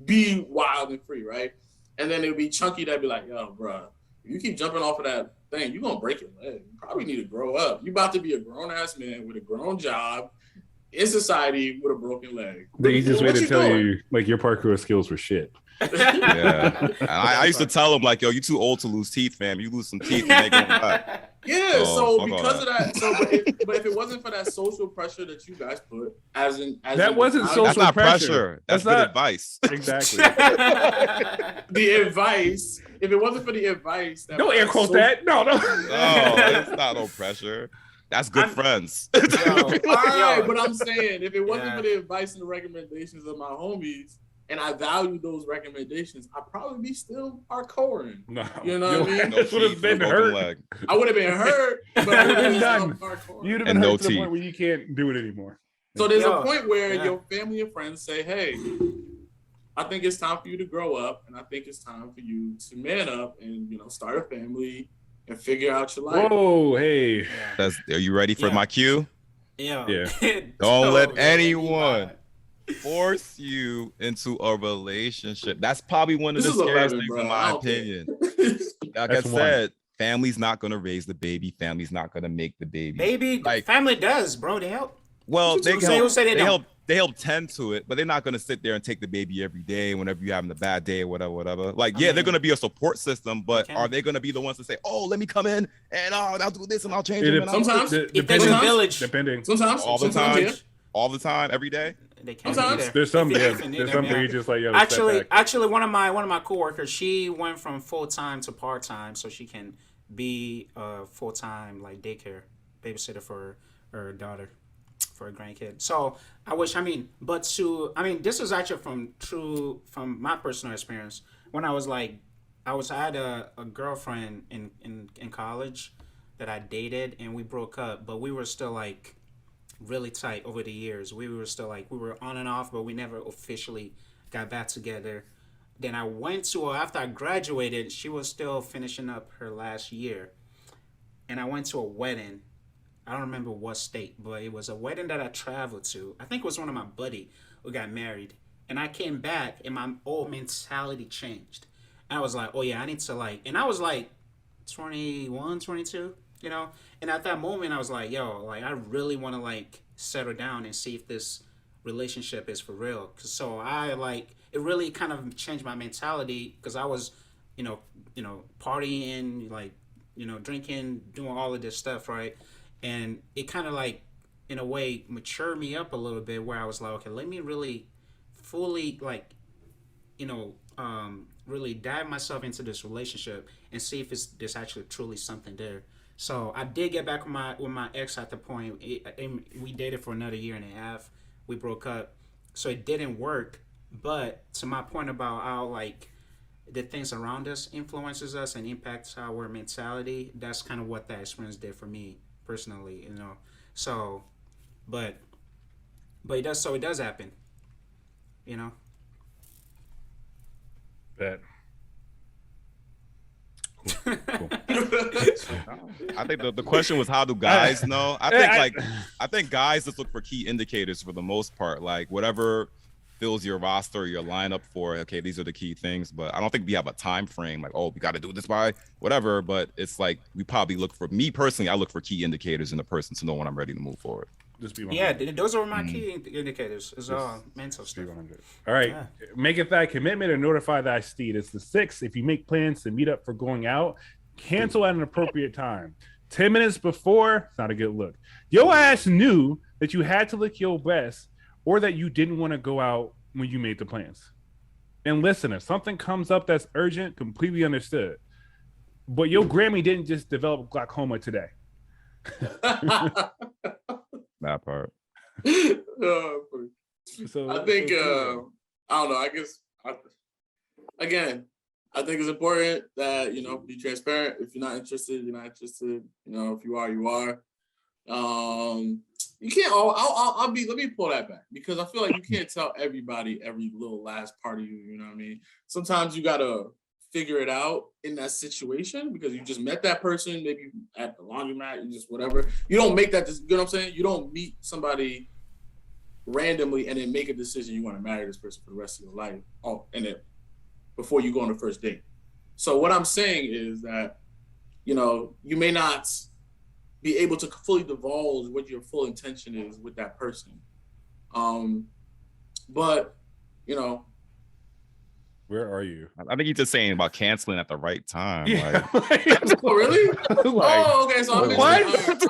be wild and free, right? And then it would be Chunky that'd be like, yo, bro, if you keep jumping off of that thing, you're going to break your leg. You probably need to grow up. You're about to be a grown-ass man with a grown job in society with a broken leg. The easiest way to tell you, like, your parkour skills were shit. Yeah. I used to tell him, like, yo, you too old to lose teeth, fam. You lose some teeth and they go back. Yeah, so because of that, but if it wasn't for that social pressure that you guys put, that wasn't social that's not pressure. That's good advice. Exactly. The advice. If it wasn't for the advice, don't air quote that. No, it's not no pressure. That's good friends. All right, but I'm saying, if it wasn't for the advice and the recommendations of my homies, and I value those recommendations, I'd probably be still parkouring. No, you know what I mean? No teeth, would have been hurt. leg. I would have been hurt, but I would have been done. parkouring. You'd have been hurt to the point where you can't do it anymore. So there's a point where your family and friends say, hey, I think it's time for you to grow up, and I think it's time for you to man up and, you know, start a family and figure out your life. Whoa, hey. Are you ready for Yeah. my cue? Yeah. Don't let anyone force you into a relationship. That's probably one of This the is scariest 11, things bro. in I my don't care. opinion. Like That's I said, family's not gonna raise the baby. Family's not gonna make the baby. Baby, Like, family does, bro. They help. well, they Who say they don't? they help tend to it, but they're not gonna sit there and take the baby every day whenever you're having a bad day or whatever. Like, they're gonna be a support system, but are they gonna be the ones to say, "Oh, let me come in and I'll do this and I'll change them"? Sometimes, if there's a village, depending. sometimes, all the sometimes, time, yeah. all the time, every day. they can't Sometimes. be there. There's some, If you need there's them, some where you just like, yo, Actually, one of my coworkers, she went from full time to part time, so she can be full time like daycare babysitter for her daughter, for a grandkid. So this is actually from my personal experience. When I had a girlfriend in college that I dated, and we broke up, but we were still like really tight over the years. We were still like, we were on and off, but we never officially got back together. Then I went to her after I graduated. She was still finishing up her last year, and I went to a wedding. I don't remember what state, but it was a wedding that I traveled to. I think it was one of my buddy who got married. And I came back and my old mentality changed. And I was like, oh yeah, I need to like, and I was like 21, 22, you know? And at that moment I was like, yo, like I really want to like settle down and see if this relationship is for real. So it really kind of changed my mentality because I was, partying, like, drinking, doing all of this stuff, right? And it kind of like, in a way, matured me up a little bit where I was like, okay, let me really fully like, really dive myself into this relationship and see if there's actually truly something there. So I did get back with my ex at the point. We dated for another year and a half. We broke up, so it didn't work. But to my point about how like the things around us influences us and impacts our mentality, that's kind of what that experience did for me personally, So, but it does happen, Bet. Cool. I think the question was, how do guys know? I think guys just look for key indicators for the most part, like whatever fills your roster, your lineup for, okay, these are the key things. But I don't think we have a time frame like, oh, we got to do this by whatever. But it's like we probably look for, me personally, I look for key indicators in the person to know when I'm ready to move forward. Just be 100. Yeah, those are my key indicators. It's all mental stuff. 100. All right, make it that commitment or notify thy steed. It's the 6. If you make plans to meet up for going out, cancel at an appropriate time. 10 minutes before, it's not a good look. Your ass knew that you had to look your best or that you didn't want to go out when you made the plans. And listen, if something comes up that's urgent, completely understood. But your Grammy didn't just develop glaucoma today. That part. So I think I don't know. I guess again, I think it's important that be transparent. If you're not interested, you're not interested. If you are, you are. You can't. Let me pull that back because I feel like you can't tell everybody every little last part of you. You know what I mean? Sometimes you gotta figure it out in that situation because you just met that person, maybe at the laundromat, you just whatever. You don't make that, you know what I'm saying? You don't meet somebody randomly and then make a decision you want to marry this person for the rest of your life. Oh, and then before you go on the first date. So what I'm saying is that, you may not be able to fully divulge what your full intention is with that person. But, where are you? I think he's just saying about canceling at the right time. Yeah. Oh, really? Okay. So I missed it.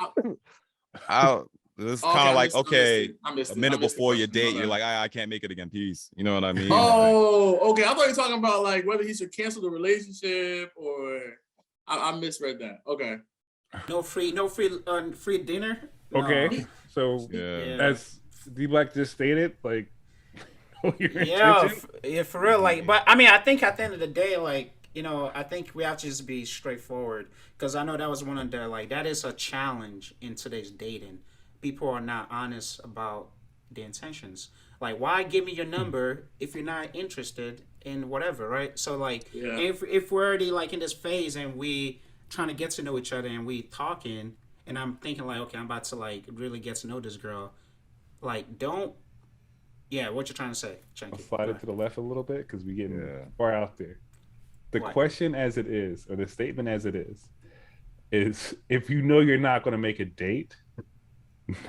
It's kind of like, okay, I missed a minute before your date, No. you're like, I can't make it again. Peace. You know what I mean? Oh, okay. I thought you were talking about like whether he should cancel the relationship or I misread that. Okay. No free dinner. Okay. So as D Black just stated, like, for real. Like, but I mean, I think at the end of the day, like, I think we have to just be straightforward because I know that was one of the that is a challenge in today's dating. People are not honest about the intentions. Like, why give me your number if you're not interested in whatever, right? So like, if we're already like in this phase and we trying to get to know each other and we talking, and I'm thinking like, okay, I'm about to like really get to know this girl. Like, don't. Yeah, what you're trying to say, Chunky? I'll slide it to the left a little bit because we're getting Yeah. far out there. The What? question as it is, or the statement as it is if you know you're not going to make a date,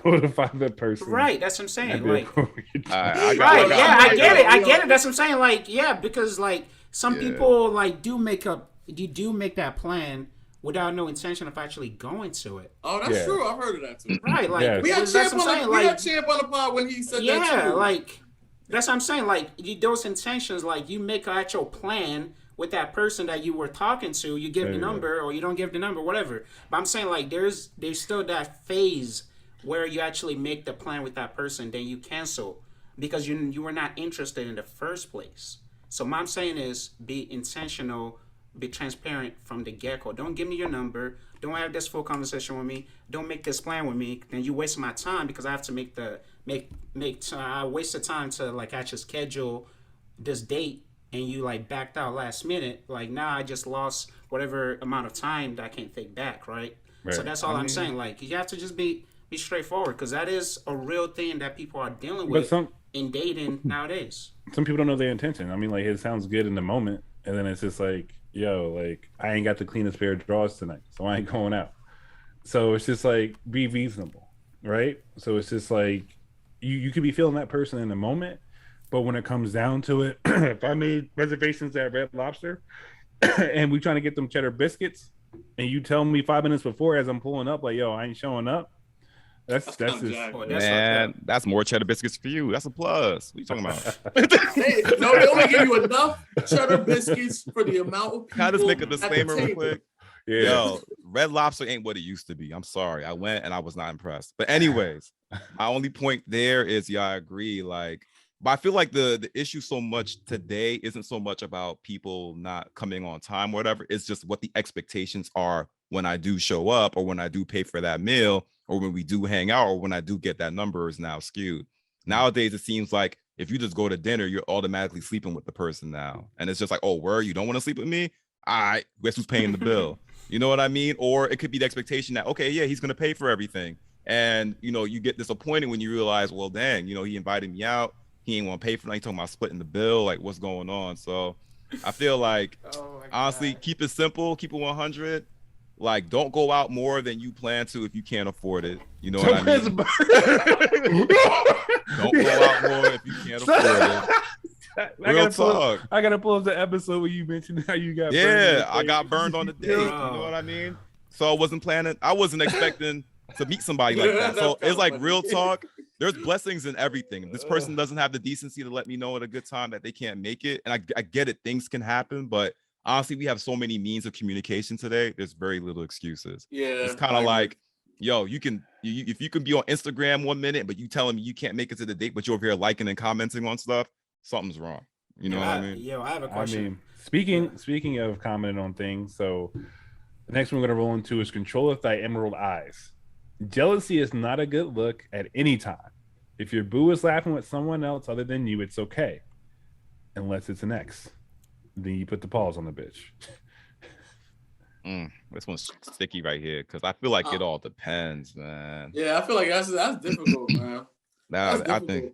notify the person. Right, that's what I'm saying. And Like, then I right, got yeah, I get it. I Yeah. get it. That's what I'm saying. Like, yeah, because like some Yeah. people like you do make that plan without no intention of actually going to it. Oh, that's Yeah. true. I've heard of that too. Right, like Yeah. We had that's Champ what I'm on saying. the, we Like, had Champ on the pod when he said that yeah, too. like that's what I'm saying. Like those intentions, like you make an actual plan with that person that you were talking to. You give the Yeah. number or you don't give the number, whatever. But I'm saying like there's still that phase where you actually make the plan with that person, then you cancel because you were not interested in the first place. So what I'm saying is be intentional, be transparent from the get-go. Don't give me your number. Don't have this full conversation with me. Don't make this plan with me. Then you waste my time because I have to I wasted time to like actually schedule this date and you like backed out last minute. Like now I just lost whatever amount of time that I can't take back, right? So Right. that's all I I'm mean- saying. Like you have to just be straightforward because that is a real thing that people are dealing But with some in dating nowadays. people don't know their intention. I mean, like it sounds good in the moment, and then it's just like, yo, like I ain't got the cleanest pair of drawers tonight, so I ain't going out. So it's just like be reasonable, right? So it's just like you could be feeling that person in the moment, but when it comes down to it, if I made reservations at Red Lobster and we trying to get them cheddar biscuits, and you tell me 5 minutes before as I'm pulling up, like, yo, I ain't showing up. That's kinda just jacked. Oh, that's Man, fucked that's more cheddar biscuits for you. That's a plus. What you talking about? Hey, no, they only give you enough cheddar biscuits for the amount of people. Can I just make a at the disclaimer real table. quick? yeah. Yo, Red Lobster ain't what it used to be. I'm sorry. I went and I was not impressed. But anyways, my only point there is, yeah, I agree. Like, but I feel like the issue so much today isn't so much about people not coming on time or whatever. It's just what the expectations are when I do show up or when I do pay for that meal or when we do hang out or when I do get that number is now skewed. Nowadays, it seems like if you just go to dinner, you're automatically sleeping with the person now. And it's just like, oh, word, you don't want to sleep with me? All right, guess who's paying the bill? You know what I mean? Or it could be the expectation that, okay, yeah, he's going to pay for everything. And, you know, you get disappointed when you realize, well, dang, you know, he invited me out. He ain't want to pay for nothing. He's talking about splitting the bill. Like, what's going on? So I feel like, Oh my honestly, God. keep it simple. Keep it 100. Like, don't go out more than you plan to if you can't afford it. You know what I mean? Don't go out more if you can't afford it. Real talk. I gotta pull up the episode where you mentioned how you got burned on Yeah, the I date. got burned on the date. You know what I mean? So I wasn't expecting to meet somebody like that. So it's like real talk. There's blessings in everything. If this person doesn't have the decency to let me know at a good time that they can't make it, and I get it, things can happen, but honestly, we have so many means of communication today. There's very little excuses. Yeah, It's kind of like, yo, if you can be on Instagram 1 minute, but you telling me you can't make it to the date, but you're over here liking and commenting on stuff, something's wrong. You know what I mean? Yo, I have a I question. mean, speaking of commenting on things, so the next one we're gonna roll into is controlleth thy emerald eyes. Jealousy is not a good look at any time. If your boo is laughing with someone else other than you, it's okay, unless it's an ex. Then you put the pause on the bitch. This one's sticky right here because I feel like it all depends, man. Yeah, I feel like that's difficult, man. That's I difficult. think,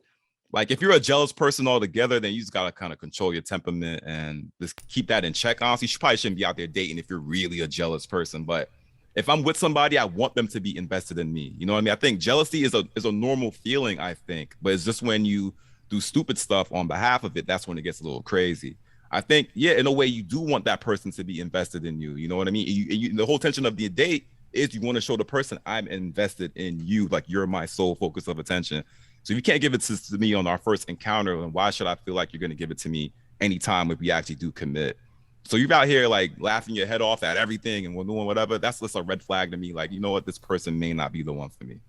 like, if you're a jealous person altogether, then you just gotta kind of control your temperament and just keep that in check. Honestly, you probably shouldn't be out there dating if you're really a jealous person. But if I'm with somebody, I want them to be invested in me. You know what I mean? I think jealousy is a normal feeling, I think, but it's just when you do stupid stuff on behalf of it, that's when it gets a little crazy. I think, yeah, in a way, you do want that person to be invested in you. You know what I mean? The whole tension of the date is you want to show the person I'm invested in you, like you're my sole focus of attention. So if you can't give it to me on our first encounter, then why should I feel like you're going to give it to me anytime if we actually do commit? So you're out here like laughing your head off at everything and we're doing whatever. That's just a red flag to me. Like, you know what? This person may not be the one for me.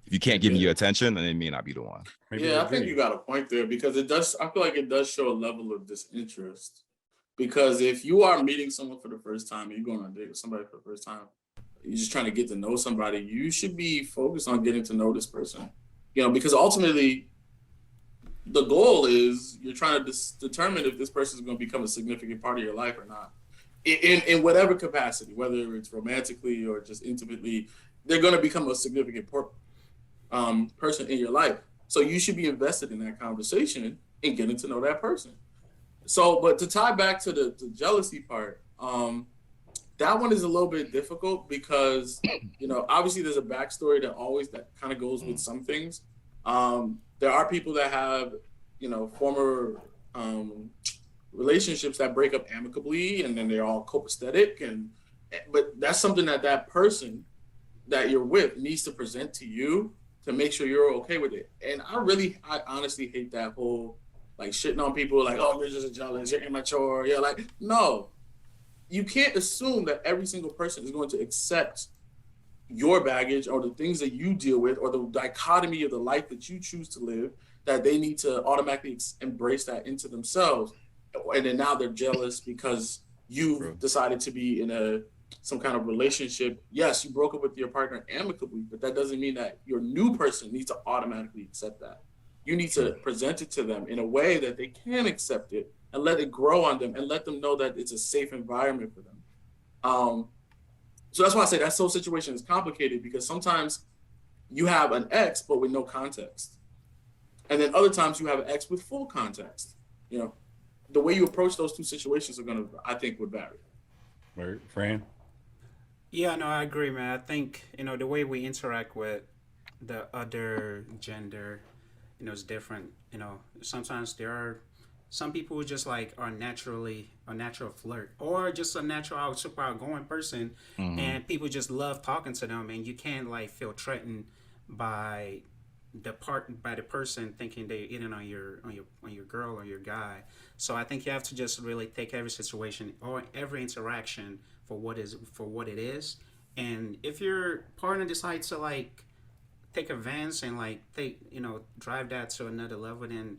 If you can't give me your attention, then it may not be the one. Maybe Yeah, we'll I think agree. you got a point there because it does. I feel like it does show a level of disinterest. Because if you are meeting someone for the first time, you're going on a date with somebody for the first time, you're just trying to get to know somebody, you should be focused on getting to know this person. You know, because ultimately, the goal is you're trying to determine if this person is going to become a significant part of your life or not. in whatever capacity, whether it's romantically or just intimately, they're going to become a significant person in your life. So you should be invested in that conversation and getting to know that person. So, but to tie back to the jealousy part, that one is a little bit difficult because, obviously there's a backstory that kind of goes with some things. There are people that have, former relationships that break up amicably and then they're all copacetic, but that's something that person that you're with needs to present to you to make sure you're okay with it. And I honestly hate that whole like shitting on people like, oh, you're just jealous, you're immature. Yeah, like, no. You can't assume that every single person is going to accept your baggage or the things that you deal with or the dichotomy of the life that you choose to live, that they need to automatically embrace that into themselves. And then now they're jealous because you've decided to be in some kind of relationship. Yes, you broke up with your partner amicably, but that doesn't mean that your new person needs to automatically accept that. You need to present it to them in a way that they can accept it and let it grow on them and let them know that it's a safe environment for them. So that's why I say that whole situation is complicated, because sometimes you have an ex, but with no context. And then other times you have an ex with full context. The way you approach those two situations I think would vary. Right, Fran? Yeah, no, I agree, man. I think, the way we interact with the other gender, is different. Sometimes there are some people who just like are naturally a natural flirt or just a natural super outgoing person, and people just love talking to them, and you can't like feel threatened by the person thinking they're in on your girl or your guy. So I think you have to just really take every situation or every interaction for what it is. And if your partner decides to like take advance and like drive that to another level, then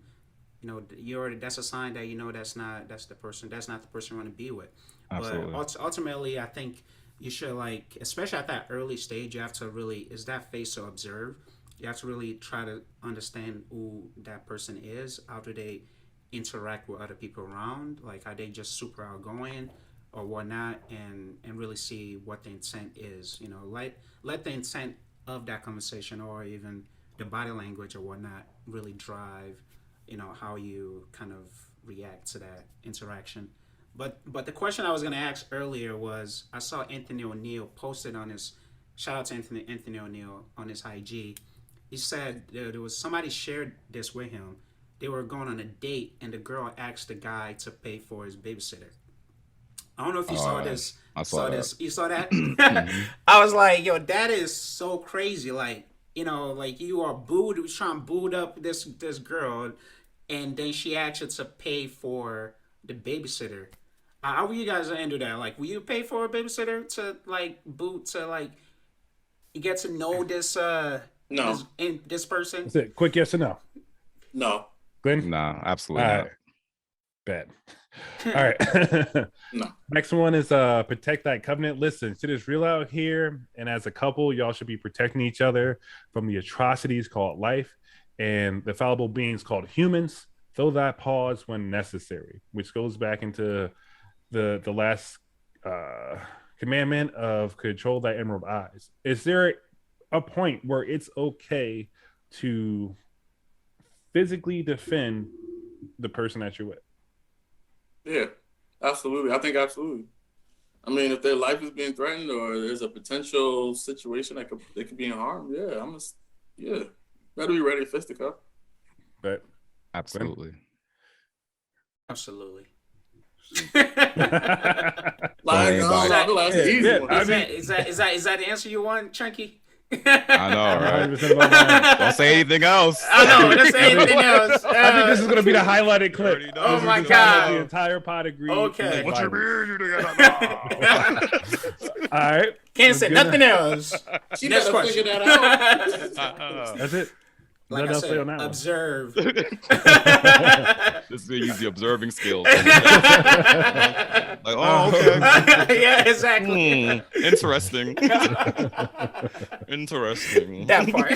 that's a sign that that's not the person you want to be with. Absolutely. But ultimately, I think you should, like, especially at that early stage, you have to really, is that phase to observe. You have to really try to understand who that person is. How do they interact with other people around? Like, are they just super outgoing or whatnot? And really see what the intent is. Let the intent of that conversation or even the body language or whatnot really drive how you kind of react to that interaction. But the question I was going to ask earlier was, I saw Anthony O'Neill posted on his, shout out to Anthony O'Neill on his IG. He said there was somebody shared this with him. They were going on a date and the girl asked the guy to pay for his babysitter. I don't know if you saw this. I saw that. This. You saw that? I was like, yo, that is so crazy. Like, like you are trying to boot up this girl, and then she asked you to pay for the babysitter. How will you guys handle that? Like, will you pay for a babysitter to like get to know this no this person? That's it. Quick yes or no? No. Glenn? No, absolutely not. Right. Bad. All right. No. Next one is protect that covenant. Listen, shit is real out here, and as a couple, y'all should be protecting each other from the atrocities called life and the fallible beings called humans. Throw that pause when necessary, which goes back into the last commandment of control thy emerald eyes. Is there a point where it's okay to physically defend the person that you're with? Yeah, absolutely. I think absolutely. I mean, if their life is being threatened or there's a potential situation that could be in harm, yeah, better be ready to fisticuff. But absolutely. Absolutely. Is that the answer you want, Chunky? I know, right? Don't say anything else. I know. Don't say anything else. I think this is going to be the highlighted clip. Oh my God! The entire pod agrees. Okay. What you mean? All right. Can't say nothing else. She Next better question. figure that out. That's it. Like I said, observe. This is gonna use the observing skills. Like, oh, okay. Yeah, exactly. Interesting. Interesting. That part.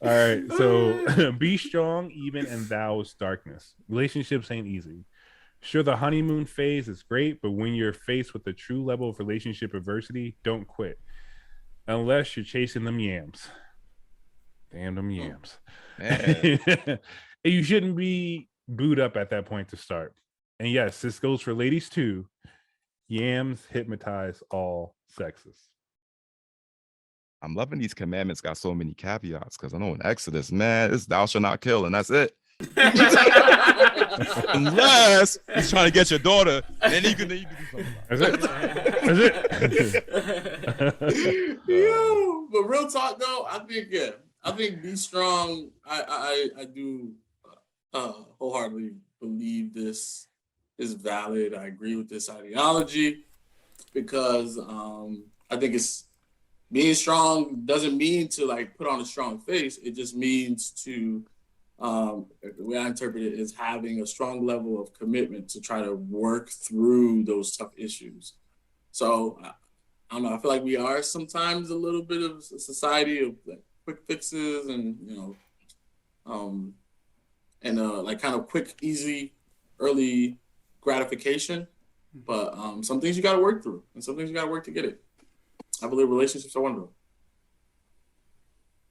All right. So be strong, even in thou's darkness. Relationships ain't easy. Sure, the honeymoon phase is great, but when you're faced with a true level of relationship adversity, don't quit. Unless you're chasing them yams. Damn them yams. Man, And you shouldn't be booed up at that point to start. And yes, this goes for ladies too. Yams hypnotize all sexes. I'm loving these commandments got so many caveats because I know in Exodus, man, it's thou shalt not kill, and that's it. Unless he's trying to get your daughter, then you can do something about it. That's it. Yo, but real talk though, I think be strong. I do wholeheartedly believe this is valid. I agree with this ideology because I think it's being strong doesn't mean to like put on a strong face. It just means to the way I interpret it is having a strong level of commitment to try to work through those tough issues. So I don't know. I feel like we are sometimes a little bit of a society of like quick fixes and like kind of quick, easy, early gratification. But some things you got to work through, and some things you got to work to get it. I believe relationships are one of them.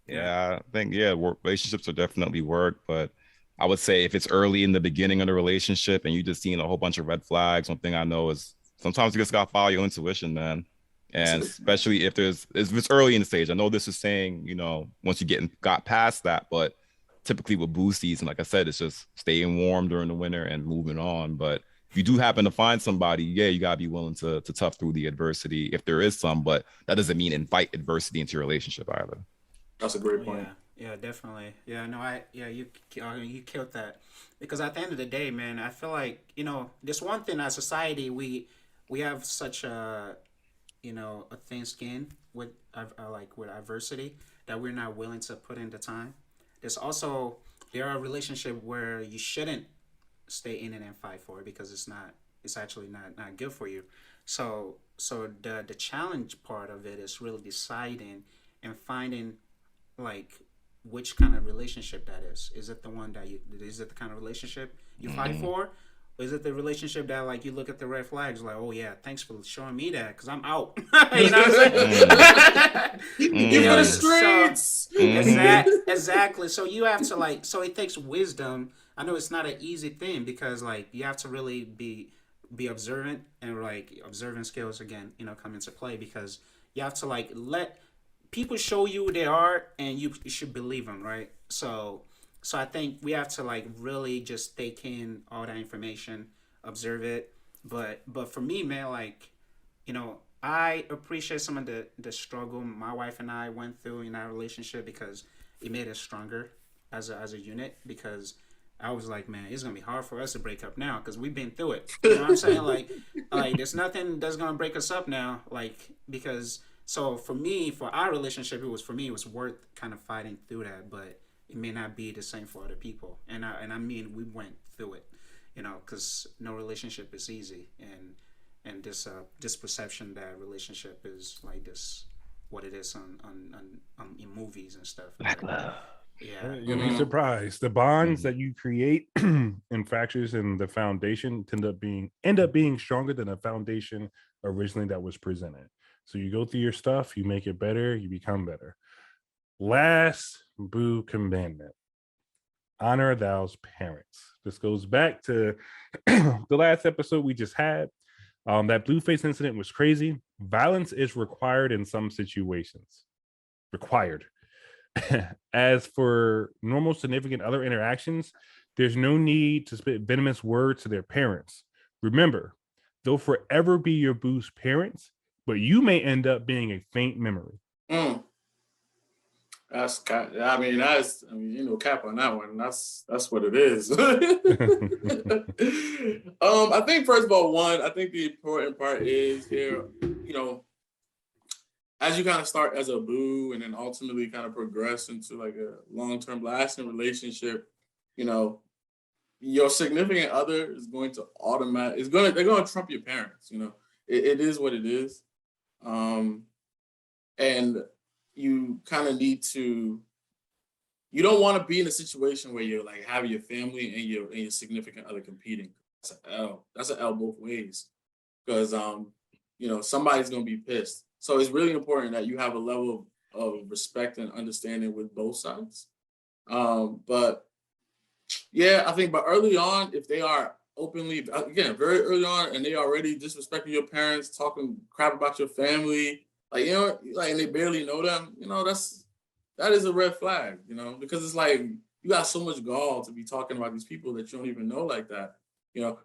Yeah, I think relationships are definitely work, but I would say if it's early in the beginning of the relationship and you just seeing a whole bunch of red flags, one thing I know is sometimes you just gotta follow your intuition, man. And especially if it's early in the stage. I know this is saying, once you got past that, but typically with boo season, like I said, it's just staying warm during the winter and moving on. But if you do happen to find somebody, you gotta be willing to tough through the adversity if there is some, but that doesn't mean invite adversity into your relationship either. That's a great point. Yeah, definitely. Yeah, no, you killed that because at the end of the day, man, I feel like this one thing as society we have such a thin skin with with adversity that we're not willing to put in the time. There are relationships where you shouldn't stay in it and fight for it because it's actually not good for you. So the challenge part of it is really deciding and finding like which kind of relationship that is. Is it the one is it the kind of relationship you fight for? Or is it the relationship that like you look at the red flags like, oh yeah, thanks for showing me that because I'm out. You know what I'm saying? You for the streets. Exactly. So you have to so it takes wisdom. I know it's not an easy thing because like you have to really be observant and like observant skills again, come into play because you have to like let people show you who they are and you should believe them, right? So I think we have to like really just take in all that information, observe it. But for me, man, like, I appreciate some of the struggle my wife and I went through in our relationship because it made us stronger as a unit because I was like, man, it's gonna be hard for us to break up now because we've been through it. You know what I'm saying? Like there's nothing that's gonna break us up now, like because. So for our relationship, it was worth kind of fighting through that, but it may not be the same for other people. And I mean, we went through it, because no relationship is easy, and this perception that relationship is like this, what it is on in movies and stuff. Black love. Yeah, You'll be surprised. The bonds that you create in fractures and the foundation end up being stronger than the foundation originally that was presented. So you go through your stuff, you make it better, you become better. Last boo commandment: honor thou's parents. This goes back to the last episode we just had. That Blueface incident was crazy. Violence is required in some situations. Required. As for normal significant other interactions, there's no need to spit venomous words to their parents. Remember, they'll forever be your boo's parents, but you may end up being a faint memory. That's cap on that one. That's what it is. I think first of all, I think the important part is here, as you kind of start as a boo and then ultimately kind of progress into like a long-term lasting relationship, your significant other is going to they're going to trump your parents. It is what it is. And you kind of need to, you don't want to be in a situation where you're like having your family and your significant other competing. an L. That's an L both ways. Because somebody's gonna be pissed. So it's really important that you have a level of respect and understanding with both sides. But yeah, I think, but early on, if they are openly, again, very early on, and they already disrespecting your parents, talking crap about your family, like, and they barely know them, that is a red flag, because it's like you got so much gall to be talking about these people that you don't even know like that,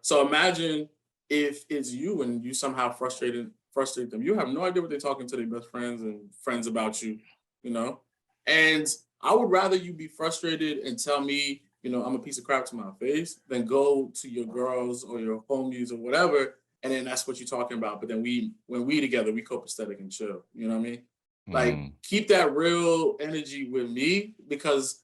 So imagine if it's you and you somehow frustrate them. You have no idea what they're talking to their best friends and friends about you, you know? And I would rather you be frustrated and tell me, I'm a piece of crap to my face, than go to your girls or your homies or whatever, and then that's what you're talking about. But then when we together, we copacetic and chill. You know what I mean? Like, keep that real energy with me, because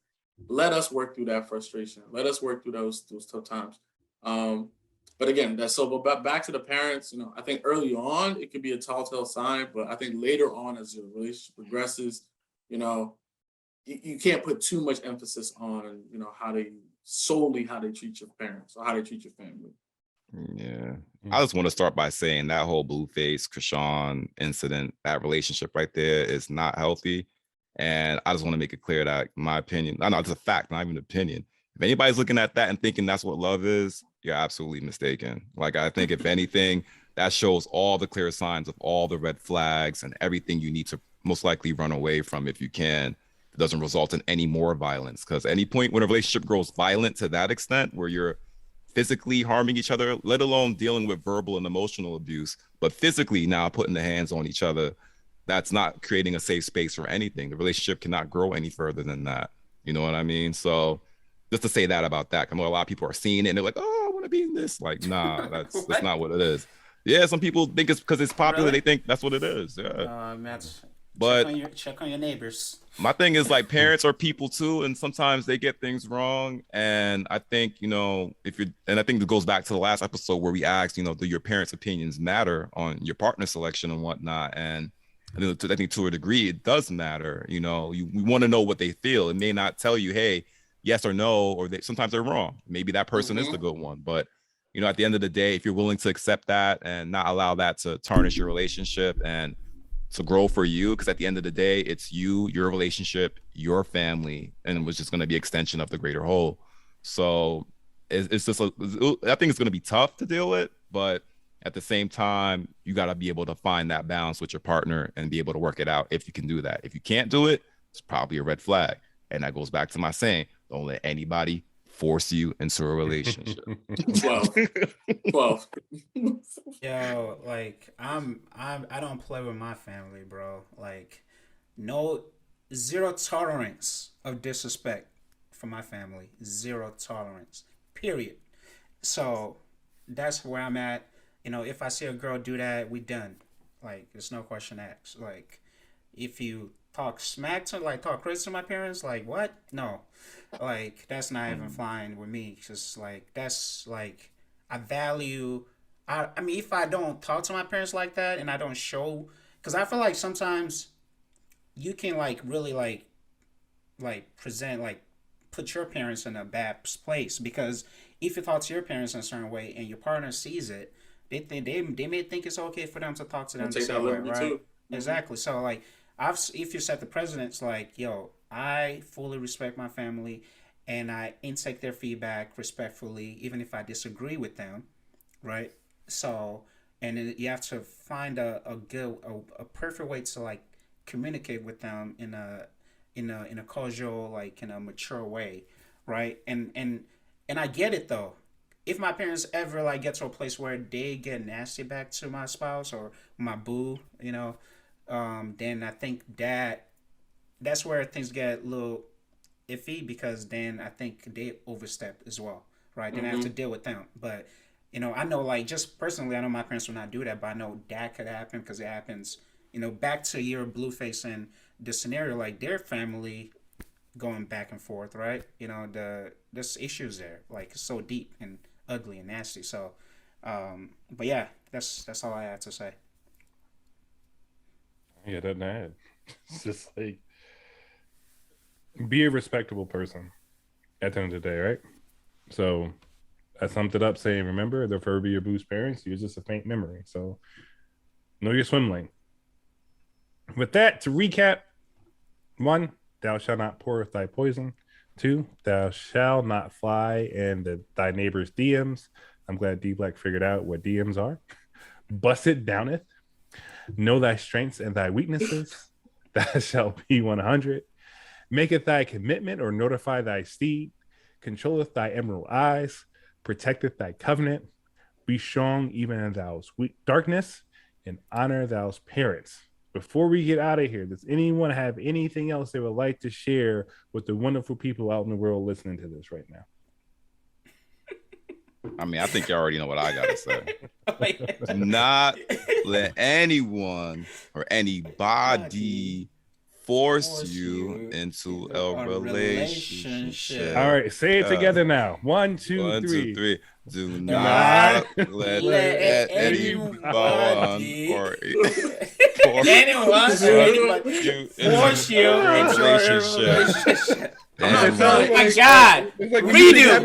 let us work through that frustration. Let us work through those tough times. But again, but back to the parents, I think early on it could be a telltale sign, but I think later on as your relationship progresses, you can't put too much emphasis on, how they treat your parents or how they treat your family. Yeah. I just want to start by saying that whole Blueface Krishan incident, that relationship right there is not healthy. And I just want to make it clear that my opinion, I know it's a fact, not even an opinion. If anybody's looking at that and thinking that's what love is, you're absolutely mistaken. Like, I think if anything, that shows all the clear signs of all the red flags and everything you need to most likely run away from if you can. It doesn't result in any more violence, because any point when a relationship grows violent to that extent where you're physically harming each other, let alone dealing with verbal and emotional abuse, but physically now putting the hands on each other, that's not creating a safe space for anything. The relationship cannot grow any further than that. You know what I mean? So just to say that about that, I know a lot of people are seeing it and they're like, oh, I want to be in this. Like, nah, that's not what it is. Yeah, some people think it's because it's popular. Really? They think that's what it is. Yeah. But check on your neighbors. My thing is, like, parents are people too, and sometimes they get things wrong. And I think, and I think it goes back to the last episode where we asked, do your parents' opinions matter on your partner selection and whatnot? And I think to a degree it does matter. We want to know what they feel. It may not tell you, hey, yes or no, or sometimes they're wrong. Maybe that person is the good one, but at the end of the day, if you're willing to accept that and not allow that to tarnish your relationship and to grow for you, because at the end of the day, it's you, your relationship, your family, and it was just going to be extension of the greater whole. So it's just, I think it's going to be tough to deal with, but at the same time, you got to be able to find that balance with your partner and be able to work it out if you can do that. If you can't do it, it's probably a red flag. And that goes back to my saying, don't let anybody force you into a relationship. 12. Yo, like I don't play with my family, bro. Like, zero tolerance of disrespect for my family. Zero tolerance. Period. So that's where I'm at. If I see a girl do that, we done. Like, there's no question asked. Like, if you talk crazy to my parents, like, what? No. Like, that's not even flying with me. Just like, that's like, I value. I mean, if I don't talk to my parents like that and I don't show, because I feel like sometimes you can really present, put your parents in a bad place, because if you talk to your parents in a certain way and your partner sees it, they may think it's okay for them to talk to them the same way, right? Too. Exactly. So if you set the precedence, like, yo, I fully respect my family and I intake their feedback respectfully, even if I disagree with them, right? So, and then you have to find a perfect way to communicate with them in a casual, in a mature way, right? And I get it though. If my parents ever get to a place where they get nasty back to my spouse or my boo, then I think that's where things get a little iffy, because then I think they overstep as well, right? Then I have to deal with them. But I know, just personally, I know my parents will not do that, but I know that could happen because it happens. Back to your Blueface and the scenario, their family going back and forth, right? There's issues there, so deep and ugly and nasty. So, but yeah, that's all I have to say. Yeah, doesn't add. It's just be a respectable person at the end of the day, right? So I summed it up saying, remember, the Furby or Boo's parents use just a faint memory. So know your swim lane. With that, to recap, 1, thou shalt not pour thy poison. 2, thou shalt not fly in thy neighbor's DMs. I'm glad D Black figured out what DMs are. Bust it downeth. Know thy strengths and thy weaknesses. Thou shalt be 100. Maketh thy commitment or notify thy steed. Controlleth thy emerald eyes. Protecteth thy covenant. Be strong even in thou darkness. And honor thou parents. Before we get out of here, does anyone have anything else they would like to share with the wonderful people out in the world listening to this right now? I mean, I think you already know what I gotta say. Do not let anyone or anybody force you into a relationship. All right, say it together now. 1, 2, 1, 3. 2, 3. Do not let anyone or anyone force you into a relationship. Oh my God! Redo!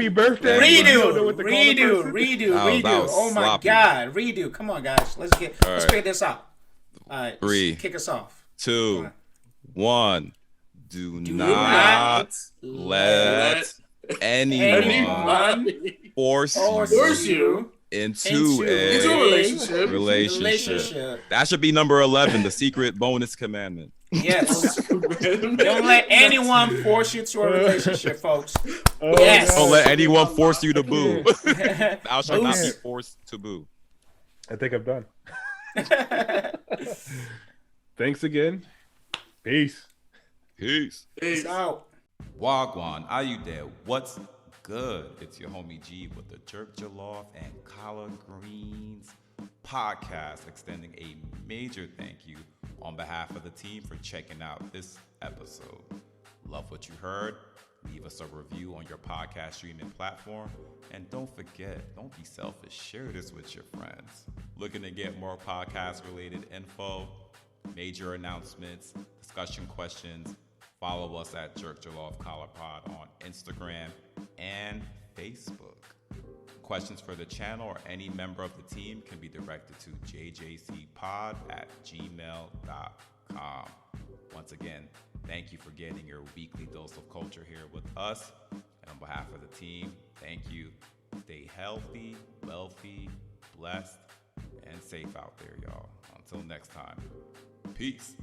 Oh my God! Redo! Come on, guys. Let's figure this out. All right, 3, kick us off. 2, 1. Do not let anyone force you into a relationship. That should be number 11, the secret bonus commandment. Yes. Don't let anyone force you to a relationship, folks. Yes. Don't let anyone force you to boo. Thou shalt not be forced to boo. I think I'm done. Thanks again. Peace. Peace. Peace out. Wagwan, are you there? What's good? It's your homie G with the Jerk Jollof and Collard Greens podcast, extending a major thank you on behalf of the team for checking out this episode. Love what you heard? Leave us a review on your podcast streaming platform. And don't forget, don't be selfish. Share this with your friends. Looking to get more podcast-related info, major announcements, discussion questions, follow us at Jerk Jollof Collar Pod on Instagram and Facebook. Questions for the channel or any member of the team can be directed to jjcpod@gmail.com. Once again, thank you for getting your weekly dose of culture here with us. And on behalf of the team, thank you. Stay healthy, wealthy, blessed, and safe out there, y'all. Until next time, peace.